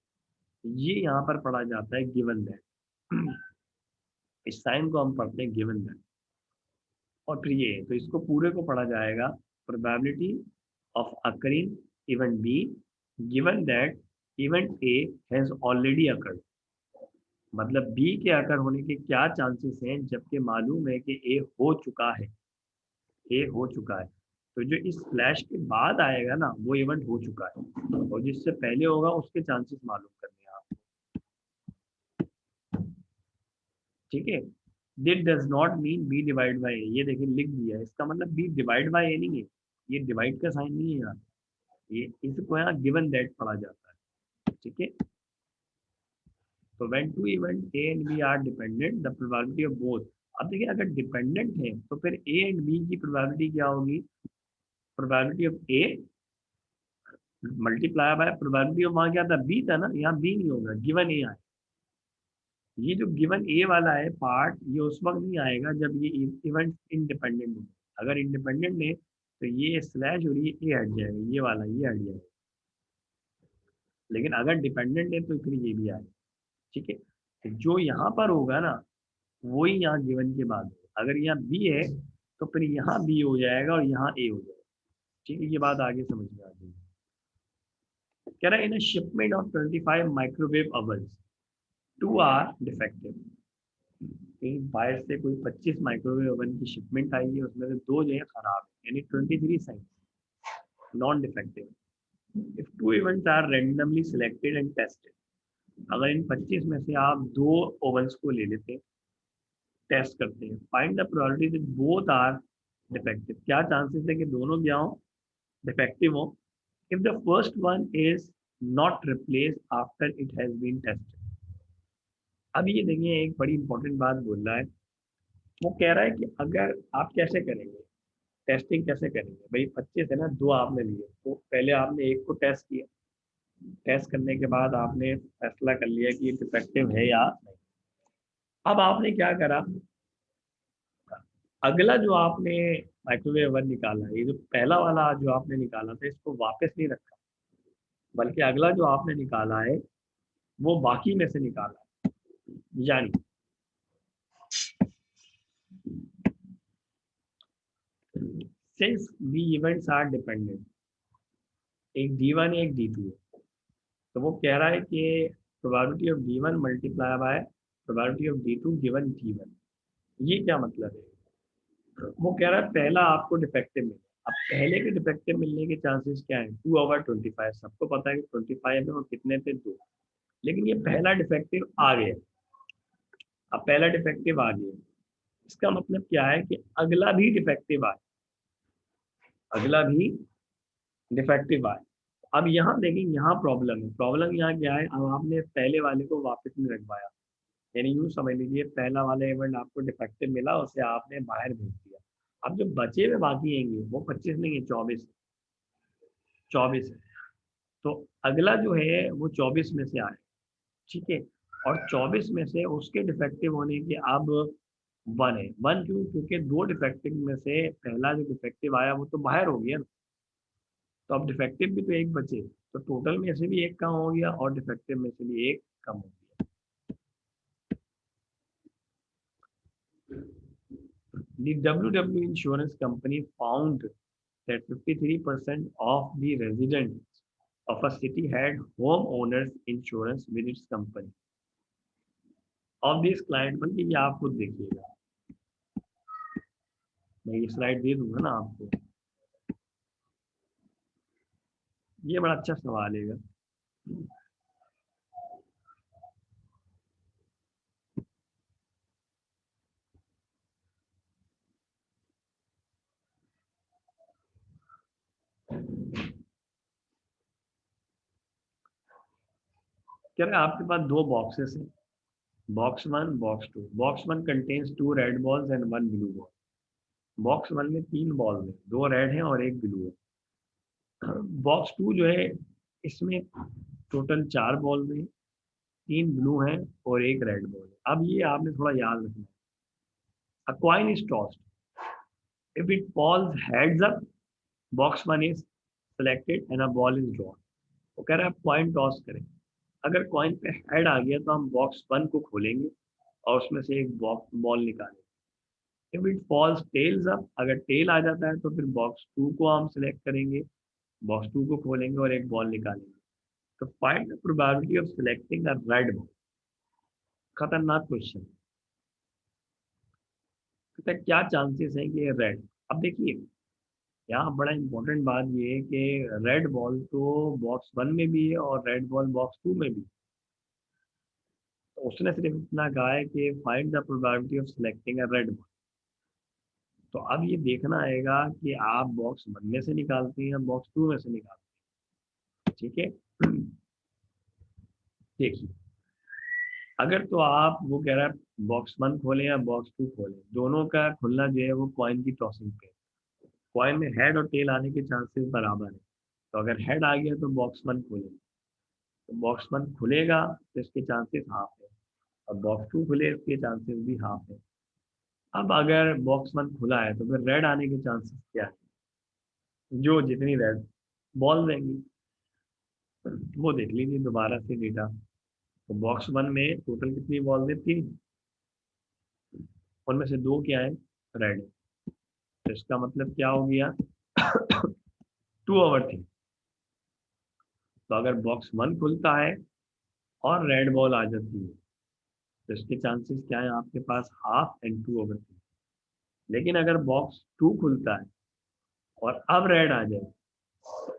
ये यहाँ पर पढ़ा जाता है गिवन दैट। इस साइन को हम पढ़ते हैं गिवन दैट, और फिर ये, तो इसको पूरे को पढ़ा जाएगा probability of occurring event be given that event A has already occurred. मतलब बी के अकर होने के क्या चांसेस हैं, जबकि मालूम है कि ए हो चुका है, ए हो चुका है। तो जो इस स्लैश के बाद आएगा ना, वो इवेंट हो चुका है, और जिससे पहले होगा उसके चांसेस मालूम करने हैं आप। ठीक है, this does not mean B divide by A, ये देखिए लिख दिया है, इसका मतलब बी डिवाइड बाय ए नहीं है, ये डिवाइड का साइन नहीं है यहाँ, ये इसको यहाँ गिवन दैट पढ़ा जाता है। ठीक है, तो when two event A and B are dependent the probability of both. अब देखिए अगर डिपेंडेंट है तो फिर ए एंड बी की प्रोबेबिलिटी क्या होगी, probability of A multiply by probability of, वहाँ क्या था, बी था ना, यहाँ बी नहीं होगा, गिवन ए आए। ये जो गिवन ए वाला है पार्ट, ये उस वक्त नहीं आएगा जब ये इवेंट इंडिपेंडेंट हो। अगर इंडिपेंडेंट है तो ये स्लैश और ये हट जाएगा, ये वाला ये हट जाएगा, लेकिन अगर डिपेंडेंट है तो फिर ये भी आएगा। ठीक है, तो जो यहाँ पर होगा ना, वही यहाँ गिवन के बाद होगा। अगर यहाँ बी है तो फिर यहाँ बी हो जाएगा और यहाँ ए हो जाएगा। ठीक है, ये बात आगे समझ में आ जाएगी। कह रहा है in shipment of 25 microwave ovens 2 are defective. कहीं बाहर से कोई 25 माइक्रोवेव ओवन की शिपमेंट आई है, उसमें से 2 जो है खराब है, यानी 23 science non defective. If 2 events are randomly selected and tested, अगर इन 25 में से आप 2 ओवंस को ले लेते हैं, टेस्ट करते हैं, find the probability that both are defective, क्या चांसेस है कि दोनों क्या हो, डिफेक्टिव हो। If the first one is not replace after it has been tested. अब ये देखिए एक बड़ी इंपॉर्टेंट बात बोल रहा है, वो कह रहा है कि अगर आप कैसे करेंगे, टेस्टिंग कैसे करेंगे, भाई 25 है ना, 2 आपने लिए, तो पहले आपने एक को टेस्ट किया, टेस्ट करने के बाद आपने फैसला कर लिया कि ये डिफेक्टिव है या नहीं। अब आपने क्या करा, अगला जो आपने माइक्रोवेव ओवन निकाला, ये जो पहला वाला जो आपने निकाला था, इसको वापस नहीं रखा, बल्कि अगला जो आपने निकाला है वो बाकी में से निकाला है। यानी since the events are dependent, एक D1 एक D2 है, तो वो कह रहा है कि probability of D1 multiply by probability of D2 given T1। ये क्या मतलब है, वो कह रहा है पहला आपको डिफेक्टिव मिला। अब पहले के डिफेक्टिव मिलने के चांसेस क्या है, 2/25, सबको पता है कि 25 में वो कितने थे, 2, लेकिन ये पहला डिफेक्टिव आ गया। अब पहला डिफेक्टिव आ गया, इसका मतलब क्या है कि अगला भी डिफेक्टिव आए, अगला भी डिफेक्टिव आए। अब यहाँ देखिए, यहाँ प्रॉब्लम है, प्रॉब्लम यहाँ क्या है, अब आपने पहले वाले को वापस नहीं रखवाया, यानी यूँ समझ लीजिए पहला वाला इवेंट आपको डिफेक्टिव मिला, उसे आपने बाहर भेज दिया। अब जो बचे हुए बाकी हैंगे वो 25 नहीं है, 24 है, तो अगला जो है वो 24 में से आए। ठीक है, और 24 में से उसके डिफेक्टिव होने के अब 1 है। 1 क्यों, क्योंकि 2 डिफेक्टिव में से पहला जो डिफेक्टिव आया वो तो बाहर हो गया ना, तो अब डिफेक्टिव भी तो एक बचे, तो टोटल में से भी एक कम हो गया और डिफेक्टिव में से भी एक कम हो गया। The WW insurance company found that 53% of the residents of a city had homeowners insurance with its company. Of these clients, बल्कि ये आप खुद देखिएगा, मैं ये स्लाइड दे दूंगा ना आपको, ये बड़ा अच्छा सवाल है। कह रहे आपके पास 2 बॉक्सेस हैं, box 1 box 2। Box 1 contains 2 red balls and 1 blue ball. Box 1 में 3 बॉल हैं, 2 रेड हैं और 1 ब्लू है। बॉक्स 2 जो है, इसमें टोटल 4 बॉल में 3 ब्लू हैं और एक रेड बॉल है। अब ये आपने थोड़ा याद रखना है। अ coin is tossed, if it false heads up, box 1 is selected and a ball is drawn. वो कह रहा है कॉइन टॉस करें, अगर कॉइन पे हेड आ गया तो हम बॉक्स 1 को खोलेंगे और उसमें से एक बॉल निकालेंगे। If it falls tails up, अगर टेल आ जाता है तो फिर बॉक्स 2 को हम सिलेक्ट करेंगे, बॉक्स 2 को खोलेंगे और एक बॉल निकालेंगे। तो find the probability of selecting a red ball. खतरनाक क्वेश्चन। कहता है क्या चांसेस हैं कि ये रेड। अब देखिए यहाँ बड़ा इंपॉर्टेंट बात ये है कि रेड बॉल तो बॉक्स 1 में भी है और रेड बॉल बॉक्स 2 में भी। तो उसने सिर्फ इतना कहा है कि find the probability of selecting a red ball. तो अब ये देखना आएगा कि आप बॉक्स 1 में से निकालते हैं या बॉक्स 2 में से निकालते हैं। ठीक है, देखिए अगर तो आप, वो कह रहा है बॉक्स 1 खोलें या बॉक्स 2 खोलें, दोनों का खुलना जो है वो कॉइन की टॉसिंग पे। कॉइन में हेड और टेल आने के चांसेस बराबर है। तो अगर हेड आ गया तो बॉक्स 1 खोलेंगे, तो बॉक्स 1 खुलेगा तो इसके चांसेस हाफ है, और बॉक्स 2 खुले इसके चांसेस भी हाफ है। अब अगर बॉक्स 1 खुला है तो फिर रेड आने के चांसेस क्या है, जो जितनी रेड बॉल देंगी वो देख लीजिए दोबारा से डेटा। तो बॉक्स 1 में टोटल कितनी बॉल है, 3, उनमें से 2 क्या है, रेड। तो इसका मतलब क्या हो गया 2/3। तो अगर बॉक्स 1 खुलता है और रेड बॉल आ जाती है तो इसके चांसेस क्या है आपके पास, हाफ एंड 2/3। लेकिन अगर बॉक्स 2 खुलता है और अब रेड आ जाए,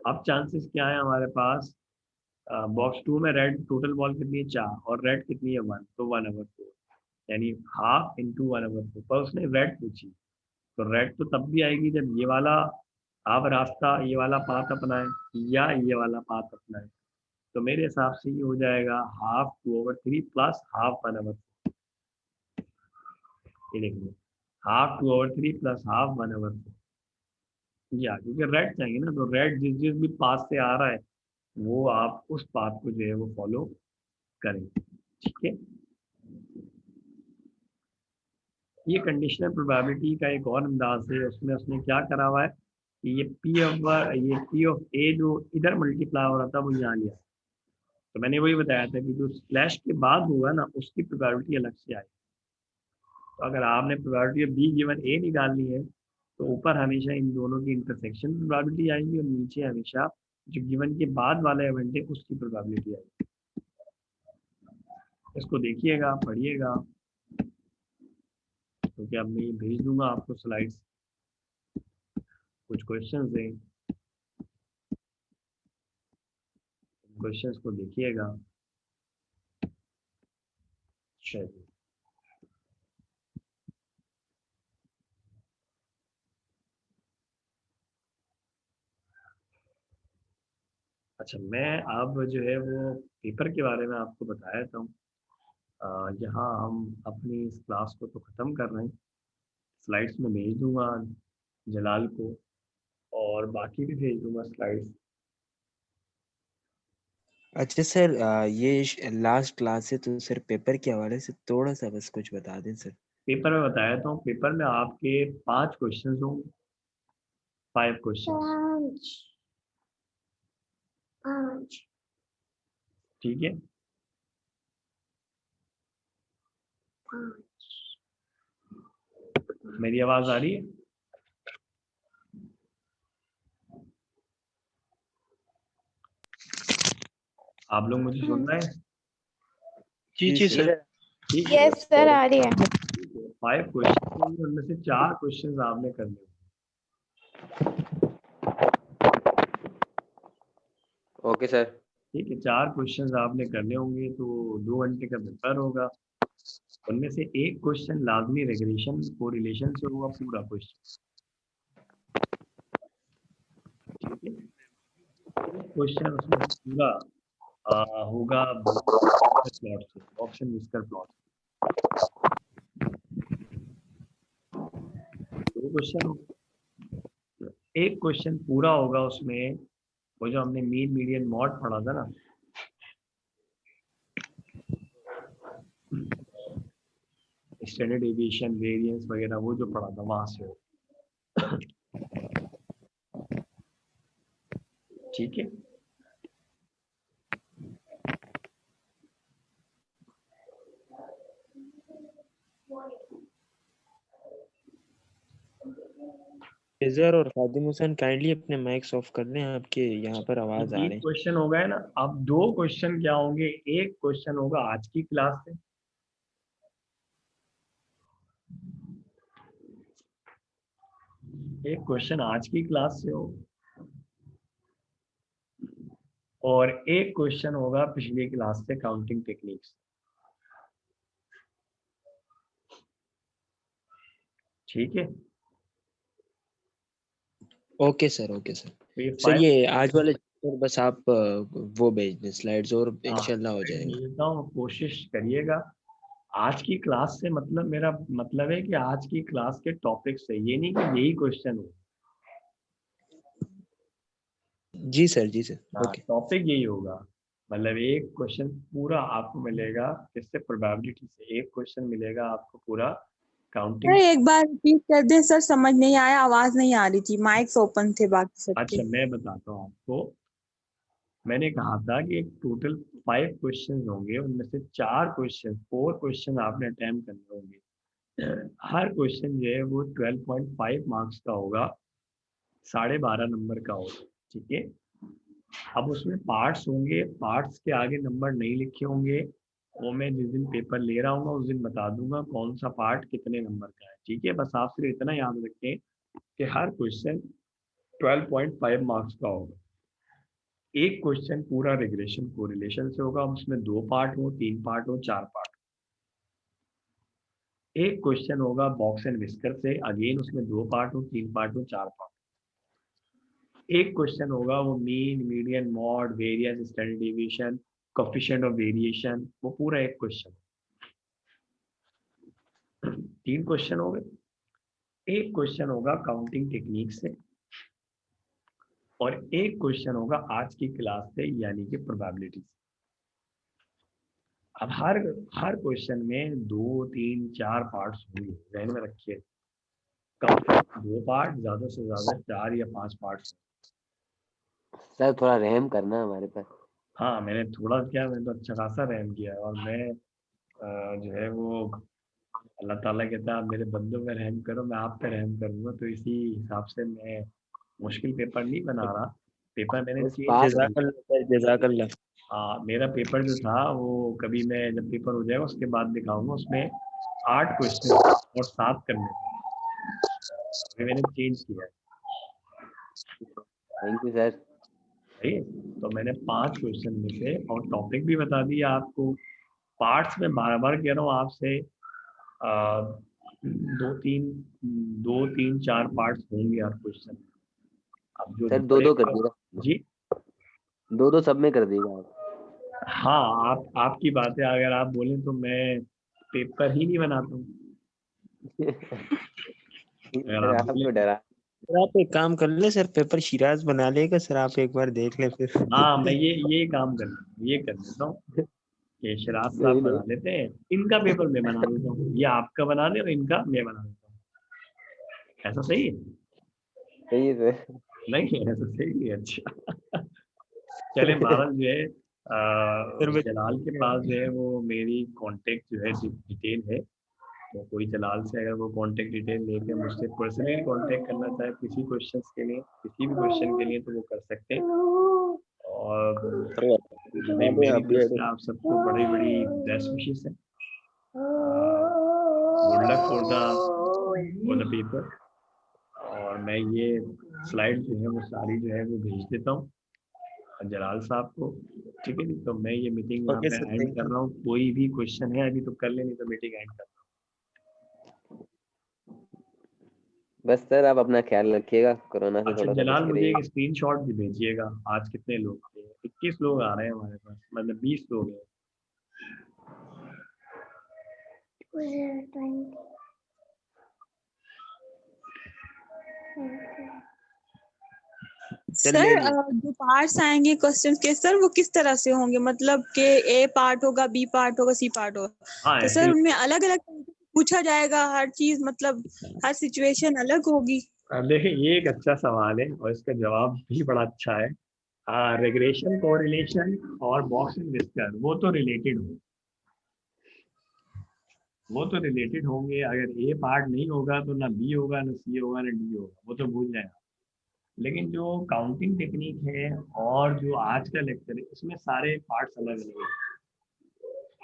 अब चांसेस क्या है हमारे पास, बॉक्स 2 में रेड टोटल बॉल कितनी है, 4, और रेड कितनी है, 1, तो 1/4, यानी हाफ इंटू 1/4। पर उसने रेड पूछी, तो रेड तो तब भी आएगी जब ये वाला आप रास्ता, ये वाला पाथ अपनाएं या ये वाला पाथ अपनाएं। तो मेरे हिसाब से ये हो जाएगा हाफ 2/3 प्लस हाफ 1/4। ये देखिए हाफ 2/3 प्लस हाफ 1/4, या क्योंकि रेड चाहिए ना, तो रेड जिस जिस भी पाथ से आ रहा है वो आप उस पाथ को जो है वो फॉलो करें। ठीक है, ये कंडीशनल प्रोबेबिलिटी का एक और अंदाज है, उसमें उसने क्या करा हुआ है कि ये पी ऑफ ए जो इधर मल्टीप्लाई हो रहा था वो यहाँ लिया। तो मैंने वही बताया था कि जो स्लैश के बाद होगा ना उसकी प्रोबेबिलिटी अलग से आएगी। तो अगर आपने प्रोबेबिलिटी ऑफ बी गिवन ए निकालनी है तो ऊपर हमेशा इन दोनों की इंटरसेक्शन प्रोबेबिलिटी आएगी और नीचे हमेशा जो गिवन के बाद वाला इवेंट है उसकी प्रोबेबिलिटी आएगी। इसको देखिएगा, पढ़िएगा, क्योंकि अब मैं ये भेज दूंगा आपको स्लाइड्स, कुछ क्वेश्चंस हैं, क्वेश्चंस को देखिएगा। चलिए अच्छा, मैं अब जो है वो पेपर के बारे में आपको बताया था। यहाँ हम अपनी इस क्लास को तो ख़त्म कर रहे हैं, स्लाइड्स में भेज दूंगा जलाल को और बाकी भी भेज दूंगा स्लाइड्स। अच्छा सर, ये लास्ट क्लास है तो सर पेपर के हवाले से थोड़ा सा बस कुछ बता दें सर। पेपर में बताया था, पेपर में आपके 5 क्वेश्चन होंगे, 5 क्वेश्चन। ठीक है, मेरी आवाज़ आ रही है? आप लोग मुझे सुन रहे हैं? जी जी जी सर। सर। ठीक है, यस सर, आ रही है। 5 क्वेश्चन होंगे, उनमें से 4 क्वेश्चन आपने करने होंगे। Okay sir. ठीक है, 4 क्वेश्चन आपने करने होंगे, तो 2 घंटे का पेपर होगा। उनमें से एक क्वेश्चन लाजमी रेगुलेशन कोरिलेशन से होगा, पूरा क्वेश्चन। ठीक है, क्वेश्चन उसमें से पूरा होगा प्लॉट से, ऑप्शन विस्कर प्लॉट। 2 क्वेश्चन होगा, एक क्वेश्चन पूरा होगा उसमें वो जो हमने मीन मीडियन मॉड पढ़ा था ना, स्टैंडर्ड डेविएशन, वेरिएंस वगैरह वो जो पढ़ा था वहां से हो। ठीक है, सर और खादिम हुसैन काइंडली अपने माइक्स ऑफ कर लें, आपके यहाँ पर आवाज आ एक रही है। क्वेश्चन हो गया ना। अब 2 क्वेश्चन क्या होंगे, एक क्वेश्चन होगा आज की क्लास से, एक क्वेश्चन आज की क्लास से हो, और एक क्वेश्चन होगा पिछली क्लास से काउंटिंग टेक्निक्स। ठीक है, ओके सर, ओके सर। तो ये सर 5 ये आज वाले चैप्टर बस आप वो भेज दें स्लाइड्स, और इंशाल्लाह हो जाएगा। मिलता हूँ, कोशिश करिएगा। आज की क्लास से मतलब मेरा मतलब है कि आज की क्लास के टॉपिक से, ये नहीं कि यही क्वेश्चन हो। जी सर, जी सर, हाँ, ओके। टॉपिक यही होगा। मतलब एक क्वेश्चन पूरा आपको मिलेगा, किससे, प्रोबेबिलिटी से एक क्वेश्चन मिलेगा आपको पूरा काउंटिंग। सर एक बार रिपीट कर दें सर, समझ नहीं आया, आवाज नहीं आ रही थी, माइक्स ओपन थे बाकी सबके। अच्छा, मैं बताता हूँ आपको। मैंने कहा था कि एक टोटल 5 क्वेश्चन होंगे, उनमें से 4 क्वेश्चन आपने अटेम्प्ट करने होंगे। हर क्वेश्चन जो है वो 12.5 मार्क्स का होगा, 12.5 नंबर का होगा। ठीक है, अब उसमें पार्ट्स होंगे, पार्ट्स के आगे नंबर नहीं लिखे होंगे, वो मैं जिस दिन पेपर ले रहा हूँ उस दिन बता दूंगा कौन सा पार्ट कितने नंबर का है। ठीक है, बस आप सिर्फ इतना याद रखें कि हर क्वेश्चन 12.5 मार्क्स का होगा। एक क्वेश्चन पूरा रिग्रेशन कोरिलेशन से होगा, उसमें 2 पार्ट हो, 3 पार्ट हो, 4 पार्ट। एक क्वेश्चन होगा बॉक्स एंड विस्कर से, अगेन उसमें 2 पार्ट हो, 3 पार्ट हो, 4 पार्ट। एक क्वेश्चन होगा वो mean, median, mod, variance, standard deviation, coefficient of variation, वो पूरा एक क्वेश्चन। 3 क्वेश्चन हो गए। एक क्वेश्चन होगा काउंटिंग टेक्निक से, और एक क्वेश्चन होगा आज की क्लास से यानी कि प्रोबेबिलिटी से। अब हर क्वेश्चन में 2, 3, 4 पार्ट्स होंगे, ध्यान में रखिए। कम से कम 2 पार्ट, ज्यादा से ज्यादा 4 या 5 पार्ट्स। सर थोड़ा रहम करना हमारे पास। हाँ, मैंने थोड़ा क्या, मैंने तो अच्छा खासा रहम किया है। और मैं जो है वो, अल्लाह ताला कहता है आप मेरे बंदों में रहम करो, मैं आप पे रहम करूंगा। तो इसी हिसाब से मैं मुश्किल पेपर नहीं बना रहा, पेपर मैंने बस चेंज पास कर दिया। जज़ाकल्लाह सर, जज़ाकल्लाह। मेरा पेपर जो था वो, कभी मैं जब पेपर हो जाएगा उसके बाद दिखाऊंगा, उसमें 8 क्वेश्चन और 7 करने थे। अभी मैंने चेंज किया है। Thank you sir. सही है? तो मैंने 5 क्वेश्चन में से, और टॉपिक भी बता दिया आपको। पार्ट्स में बार बार कह रहा हूँ आपसे, आ, 2, 3, 4 पार्ट्स होंगे हर क्वेश्चन। अब जो सर दो दो कर पढ़ेगा। देगा, जी, दो दो सब में कर देगा आप। हाँ, आपकी बातें अगर आप बोलें तो मैं पेपर ही नहीं बनाता हूँ, अगर सर आप आप बोलें। तो डरा। सर आप एक काम कर ले सर, पेपर शिराज बना लेगा सर, आप एक बार देख ले फिर। हाँ, मैं ये काम कर लेता हूँ, ये कर लेता हूँ कि शराब साहब नहीं नहीं बना लेते हैं, इनका पेपर मैं बना देता हूँ, या आपका बना दे और इनका मैं बना देता हूँ। ऐसा सही है? सही है सर। नहीं, ऐसा सही नहीं है। अच्छा, चले, बहरहाल जो है सर जलाल के पास जो है वो मेरी कांटेक्ट जो है डिटेल है। तो कोई जलाल से अगर वो कांटेक्ट डिटेल लेके मुझसे पर्सनली कांटेक्ट करना चाहे किसी क्वेश्चन के लिए, किसी भी क्वेश्चन के लिए, तो वो कर सकते हैं। और मेरी तरफ से आप सबको बड़ी बड़ी बेस्ट विशेस है। Good luck for the paper. और मैं ये स्लाइड जो है वो सारी जो है वो भेज देता हूँ जलाल साहब को। ठीक है जी, तो मैं ये मीटिंग यहाँ ओके पे सर, एंड थैंक कर यू। रहा हूँ। कोई भी क्वेश्चन है अभी तो कर ले, नहीं तो मीटिंग एंड कर। बस सर आप अपना ख्याल रखिएगा, कोरोना से अच्छा थोड़ा सा बच जलाल, के मुझे रहिएगा। एक स्क्रीनशॉट भी भेजिएगा, आज कितने लोग थे? 21 लोग आ रहे हैं हमारे पास, मतलब 20 लोग हैं। सर जो पार्ट्स आएंगे क्वेश्चन के सर वो किस तरह से होंगे, मतलब कि ए पार्ट होगा, बी पार्ट होगा, सी पार्ट होगा, हाँ तो सर उनमें अलग अलग पूछा जाएगा हर चीज, मतलब हर सिचुएशन अलग होगी। देखिए ये एक अच्छा सवाल है और इसका जवाब भी बड़ा अच्छा है। रिग्रेशन, कोरिलेशन और बॉक्स एंड विस्कर वो तो रिलेटेड होंगे। अगर ए पार्ट नहीं होगा तो ना बी होगा, ना सी होगा, ना डी होगा, वो तो भूल जाएगा। लेकिन जो काउंटिंग टेक्निक है और जो आज का लेक्चर है इसमें सारे पार्ट्स अलग अलग है।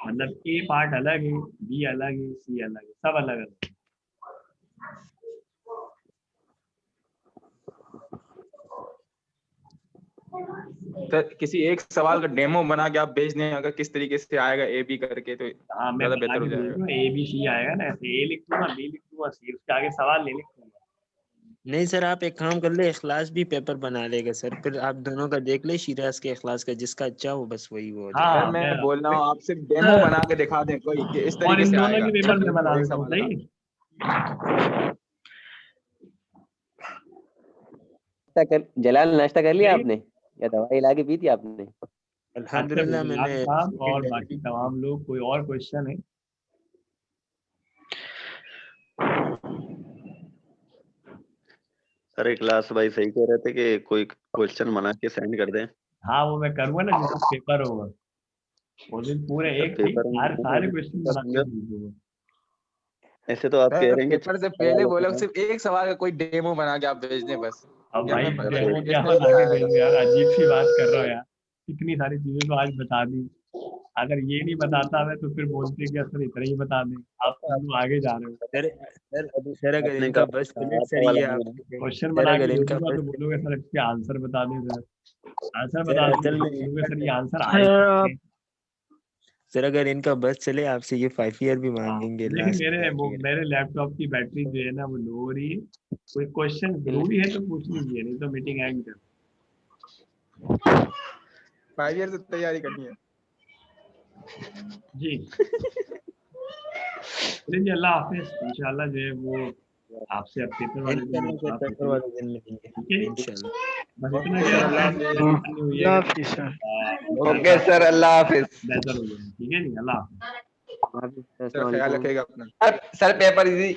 मतलब ए पार्ट अलग है, बी अलग है, सी अलग है, सब अलग अलग है। सर किसी एक सवाल का डेमो बना के आप भेज दें, अगर किस तरीके से आएगा ए बी करके, तो हाँ मैं ज्यादा बना बेहतर के हो भेज जाएगा। दूंगा। ए बी सी आएगा ना, ऐसे ए लिख दूंगा, बी लिख दूंगा, सी, उसके आगे सवाल नहीं लिखूंगा। नहीं सर, आप एक काम कर ले, इखलास भी पेपर बना लेगा सर, फिर आप दोनों का देख ले, शिराज के इखलास का, जिसका अच्छा हो बस वही वो हो जाए। सर हाँ मैं मैं बोल रहा हूँ आप सिर्फ डेमो बना के दिखा दें कोई कि इस और तरीके इन से दोनों आएगा। के पेपर में बना एक देता हूँ, सवाल सही। जलाल नाश्ता कर लिया आपने या दवाई ला के पी थी आपने? अल्हम्दुलिल्लाह अच्छा, मैंने साहब और बाकी तमाम लोग, कोई और क्वेश्चन है? अरे क्लास भाई सही कह रहे थे कि कोई क्वेश्चन बना के सेंड कर दें। हाँ वो मैं करूँगा ना, जिस दिन पेपर होगा उस दिन पूरे सर एक पेपर सारे क्वेश्चन बना के भेज दूंगा। ऐसे तो आप कह सर रहे हैं कि पेपर से पहले बोला सिर्फ एक सवाल का कोई डेमो बना के आप भेज दें बस। अब या भाई मैं डेमो बताऊं क्या किस तरीके बना से के आएगा। भेजूं यार, अजीब सी बात कर रहा हो यार। इतनी सारी चीजें तो आज बता दी, अगर ये नहीं बताता मैं तो फिर बोलते कि सर इतना ही बता दें। आप लोग आगे जा रहे हो। सर अगर आपने इनका कहा बस चले आप सर, सवाल ये बनाए। आपके क्वेश्चन सर बना अगर के इनका भेजूंगा तो बस बोलोगे सर इसके आंसर बता दें सर, आंसर सर बता असल दें, में बोलोगे सर ये आंसर सर आएगा आप नहीं। सर अगर इनका बस चले आपसे ये 5 ईयर भी हाँ, मांगेंगे लेकिन लास्ट मेरे लैपटॉप की बैटरी जो है ना वो लो हो रही है। कोई क्वेश्चन जरूरी है तो पूछ लीजिए, नहीं तो मीटिंग एंड कर। 5 ईयर से तैयारी करनी है। जी चलिए, अल्लाह हाफिज। इंशाल्लाह जो है वो आपसे अब पेपर वाले दिन इंशाल्लाह सर, मुलाकात पेपर होती है। वाले दिन मिलेंगे ठीक है जी, इंशाल्लाह। बस इतना ओके सर, अल्लाह कहना हाफिज। परेशानी हुई अल्लाह है। हाफिज सर। ओके सर, अल्लाह हाफिज। बेहतर हो जाए। ठीक है जी, अल्लाह हाफिज। सर ख्याल रखिएगा अपना। Sir paper easy